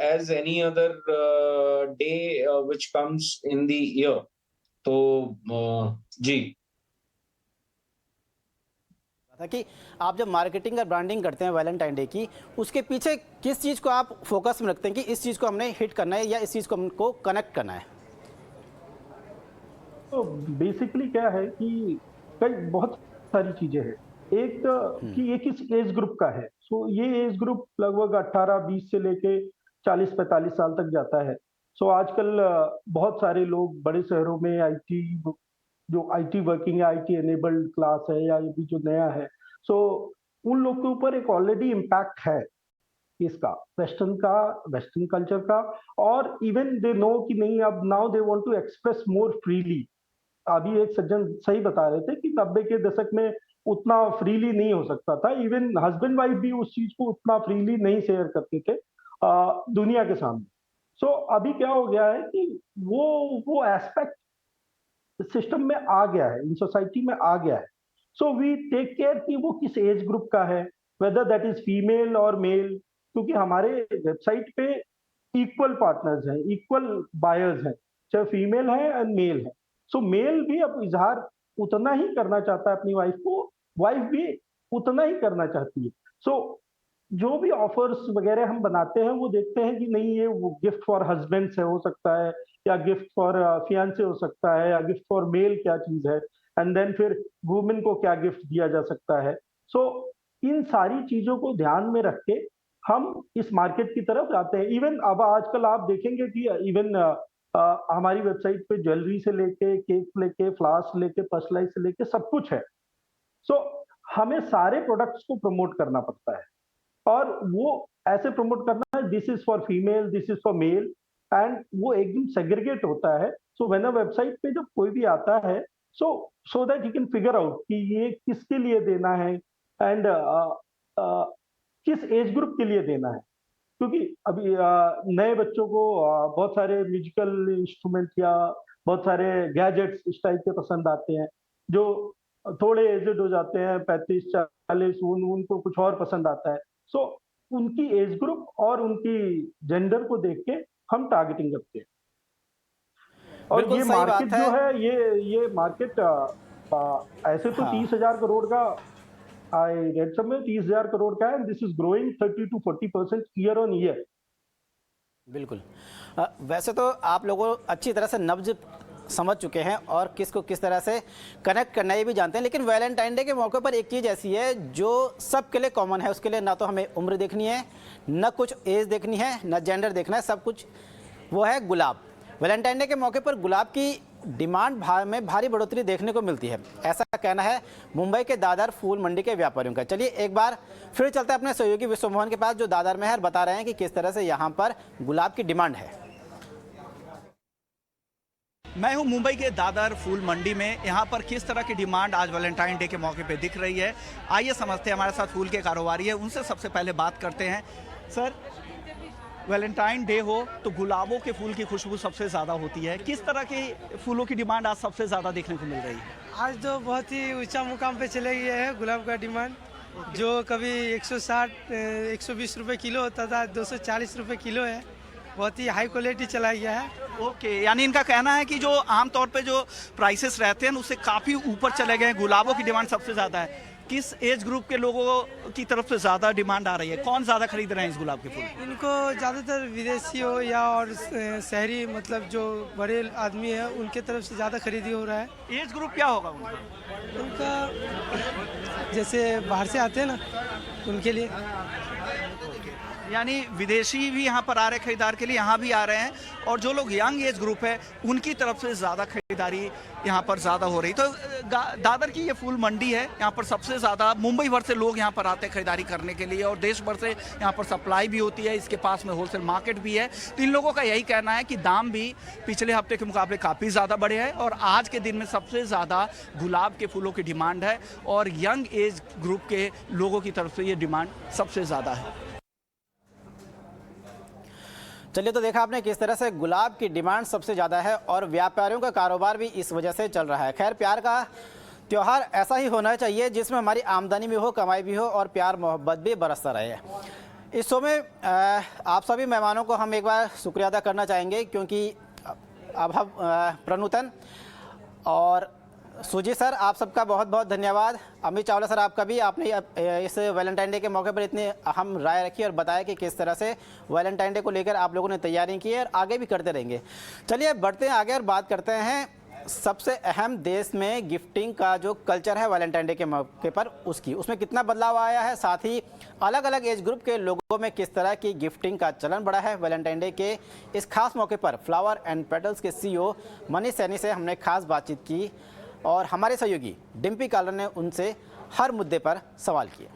as any other day which comes in the year. तो जी था कि आप जब मार्केटिंग और ब्रांडिंग करते हैं वैलेंटाइन डे की, उसके पीछे किस चीज़ को आप फोकस में रखते हैं कि इस चीज़ को हमने हिट करना है या इस चीज़ को हमको कनेक्ट करना है? तो बेसिकली क्या है कि कई बहुत सारी चीजें हैं। एक कि ये किस एज ग्रुप का है। सो ये एज ग्रुप लगभग 18-20 से लेके 40-45 साल तक जाता है। सो आजकल बहुत सारे लोग बड़े शहरों में आईटी वर्किंग है, आईटी एनेबल्ड क्लास है, या ये भी जो नया है, सो उन लोग के ऊपर एक ऑलरेडी इम्पैक्ट है इसका, वेस्टर्न कल्चर का। और इवन दे नो कि नहीं, अब now they want to express more freely. अभी एक सज्जन सही बता रहे थे कि 90 के दशक में उतना फ्रीली नहीं हो सकता था। इवन हस्बैंड वाइफ भी उस चीज को उतना फ्रीली नहीं शेयर करते थे दुनिया के सामने। सो अभी क्या हो गया है कि वो एस्पेक्ट सिस्टम में आ गया है, इन सोसाइटी में आ गया है। सो वी टेक केयर कि वो किस एज ग्रुप का है, वेदर दैट इज फीमेल और मेल, क्योंकि हमारे वेबसाइट पे इक्वल पार्टनर्स हैं, इक्वल बायर्स हैं, चाहे फीमेल है एंड मेल है। सो मेल भी अब इजहार उतना ही करना चाहता है अपनी वाइफ को, वाइफ भी उतना ही करना चाहती है। सो जो भी ऑफर्स वगैरह हम बनाते हैं वो देखते हैं कि नहीं ये वो गिफ्ट फॉर हस्बैंड से हो सकता है, या गिफ्ट फॉर फियांसे हो सकता है, या गिफ्ट फॉर मेल क्या चीज है, एंड देन फिर वुमेन को क्या गिफ्ट दिया जा सकता है। सो इन सारी चीजों को ध्यान में रख के हम इस मार्केट की तरफ जाते हैं। इवन अब आजकल आप देखेंगे कि इवन हमारी वेबसाइट पे ज्वेलरी से लेके, केक लेके, फ्लावर्स लेके, पर्सनलाइज से लेके सब कुछ है। सो हमें सारे प्रोडक्ट्स को प्रमोट करना पड़ता है, और वो ऐसे प्रमोट करना है this is for female, this is for male, and वो एकदम सेग्रीगेट होता है। सो व्हेन अ वेबसाइट पे जब कोई भी आता है, so that you can figure out कि ये किसके लिए देना है, एंड किस एज ग्रुप के लिए देना है। क्योंकि अभी नए बच्चों को बहुत सारे म्यूजिकल इंस्ट्रूमेंट या बहुत सारे गैजेट्स इस टाइप के पसंद आते हैं। जो थोड़े एजेड हो जाते हैं, 35-40, उनको कुछ और पसंद आता है। सो उनकी एज ग्रुप और उनकी जेंडर को देख के हम टारगेटिंग करते हैं। और बिल्कुल ये सही बात मार्केट जो है, ये मार्केट ऐसे तो 30,000 करोड़ का, आई रेड समवेयर 30,000 करोड़ का है, this is growing 30 to 40% year on year. बिल्कुल। वैसे तो आप लोगों अच्छी तरह से नब्ज समझ चुके हैं और किसको किस तरह से कनेक्ट करना ये भी जानते हैं, लेकिन वैलेंटाइन डे के मौके पर एक चीज़ ऐसी है जो सबके लिए कॉमन है। उसके लिए ना तो हमें उम्र देखनी है, न कुछ एज देखनी है, न जेंडर देखना है, सब कुछ वो है गुलाब। वैलेंटाइन डे के मौके पर गुलाब की डिमांड में भारी बढ़ोतरी देखने को मिलती है, ऐसा कहना है मुंबई के दादर फूल मंडी के व्यापारियों का। चलिए एक बार फिर चलते हैं अपने सहयोगी विश्व मोहन के पास, जो दादर में है, बता रहे हैं कि किस तरह से यहाँ पर गुलाब की डिमांड है। मैं हूं मुंबई के दादर फूल मंडी में। यहाँ पर किस तरह की डिमांड आज वैलेंटाइन डे के मौके पे दिख रही है, आइए समझते हैं। हमारे साथ फूल के कारोबारी है, उनसे सबसे पहले बात करते हैं। सर, वैलेंटाइन डे हो तो गुलाबों के फूल की खुशबू सबसे ज़्यादा होती है, किस तरह के फूलों की डिमांड आज सबसे ज़्यादा देखने को मिल रही है? आज तो बहुत ही ऊंचा मुकाम पे चले गए हैं गुलाब का डिमांड, जो कभी 160 120 रुपये किलो होता था, 240 रुपये किलो है। बहुत ही हाई क्वालिटी चला गया है। ओके, यानी इनका कहना है कि जो आमतौर पे जो प्राइसेस रहते हैं उससे काफ़ी ऊपर चले गए, गुलाबों की डिमांड सबसे ज़्यादा है। किस एज ग्रुप के लोगों की तरफ से ज़्यादा डिमांड आ रही है, कौन ज़्यादा खरीद रहे हैं इस गुलाब के फूल? इनको ज़्यादातर विदेशी हो या और शहरी, मतलब जो बड़े आदमी है उनके तरफ से ज़्यादा खरीदी हो रहा है। एज ग्रुप क्या होगा उनका? जैसे बाहर से आते हैं ना, उनके लिए। यानी विदेशी भी यहाँ पर आ रहे हैं खरीदार के लिए, यहाँ भी आ रहे हैं, और जो लोग यंग एज ग्रुप है उनकी तरफ से ज़्यादा खरीदारी यहाँ पर ज़्यादा हो रही। तो दादर की ये फूल मंडी है, यहाँ पर सबसे ज़्यादा मुंबई भर से लोग यहाँ पर आते हैं खरीदारी करने के लिए, और देश भर से यहाँ पर सप्लाई भी होती है, इसके पास में होलसेल मार्केट भी है। तो इन लोगों का यही कहना है कि दाम भी पिछले हफ्ते के मुकाबले काफ़ी ज़्यादा बढ़े हैं, और आज के दिन में सबसे ज़्यादा गुलाब के फूलों की डिमांड है, और यंग एज ग्रुप के लोगों की तरफ से ये डिमांड सबसे ज़्यादा है। चलिए, तो देखा आपने किस तरह से गुलाब की डिमांड सबसे ज़्यादा है और व्यापारियों का कारोबार भी इस वजह से चल रहा है। खैर, प्यार का त्यौहार ऐसा ही होना चाहिए जिसमें हमारी आमदनी भी हो, कमाई भी हो और प्यार मोहब्बत भी बरसता रहे। इस शो में आप सभी मेहमानों को हम एक बार शुक्रिया अदा करना चाहेंगे, क्योंकि अब हम प्रनूतन और सुजी सर, आप सबका बहुत बहुत धन्यवाद। अमित चावला सर, आपका भी, आपने इस वैलेंटाइन डे के मौके पर इतनी अहम राय रखी और बताया कि किस तरह से वैलेंटाइन डे को लेकर आप लोगों ने तैयारी की है और आगे भी करते रहेंगे। चलिए बढ़ते हैं आगे और बात करते हैं सबसे अहम देश में गिफ्टिंग का जो कल्चर है वैलेंटाइन डे के मौके पर, उसमें कितना बदलाव आया है, साथ ही अलग अलग एज ग्रुप के लोगों में किस तरह की गिफ्टिंग का चलन बढ़ा है। वैलेंटाइन डे के इस खास मौके पर फ्लावर एंड पेटल्स के CEO मनीष सैनी से हमने खास बातचीत की और हमारे सहयोगी डिम्पी कालर ने उनसे हर मुद्दे पर सवाल किए।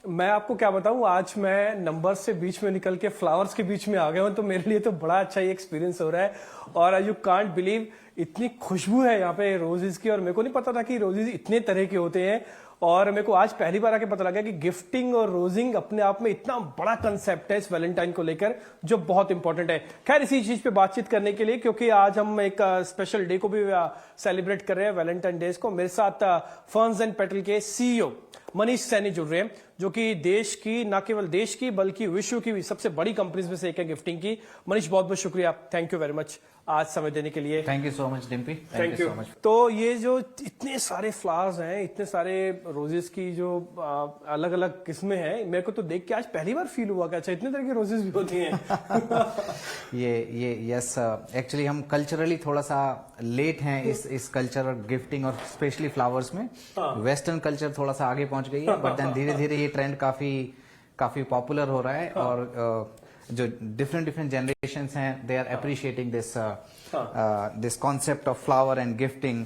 मैं आपको क्या बताऊं, आज मैं नंबर्स से बीच में निकल के फ्लावर्स के बीच में आ गया हूं, तो मेरे लिए तो बड़ा अच्छा ही एक्सपीरियंस हो रहा है। और यू कांट बिलीव इतनी खुशबू है यहाँ पे रोजेज की, और मेरे को नहीं पता था कि रोजेज इतने तरह के होते हैं। और मेरे को आज पहली बार आके पता लगा कि गिफ्टिंग और रोजिंग अपने आप में इतना बड़ा कंसेप्ट है इस वैलेंटाइन को लेकर, जो बहुत इंपॉर्टेंट है। खैर, इसी चीज पे बातचीत करने के लिए, क्योंकि आज हम एक स्पेशल डे को भी सेलिब्रेट कर रहे हैं, वैलेंटाइन डेज को, मेरे साथ फर्न्स एंड पेटल के सीईओ मनीष सैनी जुड़ रहे हैं, जो कि देश की, न केवल देश की बल्कि विश्व की सबसे बड़ी कंपनीज में से एक है गिफ्टिंग की। मनीष, बहुत बहुत शुक्रिया, थैंक यू वेरी मच आज समय देने के लिए। Thank you so much Dimpy, thank you. तो ये जो इतने सारे फ्लावर्स हैं, इतने सारे रोजेस की जो अलग अलग किस्में हैं, मेरे को तो देख के आज पहली बार फील हुआ कि अच्छा इतने तरह की रोजेस भी होती हैं। ये यस, एक्चुअली हम कल्चरली थोड़ा सा लेट हैं इस कल्चर और गिफ्टिंग और स्पेशली फ्लावर्स में। वेस्टर्न कल्चर थोड़ा सा आगे पहुंच गई है, बट देन धीरे धीरे ये ट्रेंड काफी पॉपुलर हो रहा है, और जो डिफरेंट जनरेशंस हैं, they are appreciating this concept of flower and gifting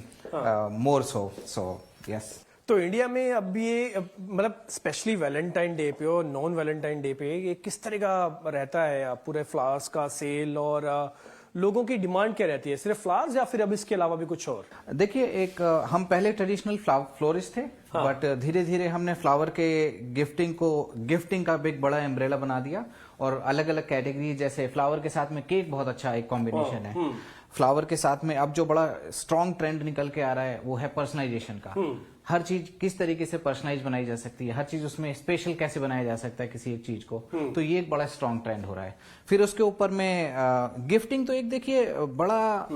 more so yes. तो इंडिया में अब ये मतलब स्पेशली वैलेंटाइन डे पे और नॉन वैलेंटाइन डे पे ये किस तरह का रहता है पूरे फ्लावर्स का सेल, और लोगों की डिमांड क्या रहती है? सिर्फ फ्लावर्स या फिर अब इसके अलावा भी कुछ और? देखिए, एक हम पहले ट्रेडिशनल फ्लोरिस्ट थे, बट धीरे धीरे हमने फ्लावर के गिफ्टिंग का एक बड़ा एम्ब्रेला बना दिया, और अलग अलग कैटेगरी, जैसे फ्लावर के साथ में केक बहुत अच्छा एक कॉम्बिनेशन है। फ्लावर के साथ में अब जो बड़ा स्ट्रॉन्ग ट्रेंड निकल के आ रहा है वो है पर्सनलाइजेशन का। हर चीज किस तरीके से पर्सनलाइज बनाई जा सकती है, हर चीज उसमें स्पेशल कैसे बनाया जा सकता है किसी एक चीज को, तो ये एक बड़ा स्ट्रॉन्ग ट्रेंड हो रहा है। फिर उसके ऊपर में गिफ्टिंग तो एक देखिए बड़ा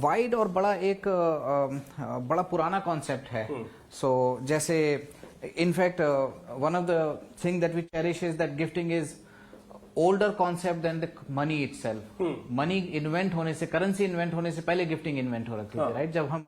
वाइड और बड़ा पुराना कॉन्सेप्ट है। सो जैसे in fact one of the thing that we cherish is that gifting is older concept than the money itself. Money invent होने से, करेंसी इन्वेंट होने से पहले गिफ्टिंग इन्वेंट हो रखी थी, राइट? जब हम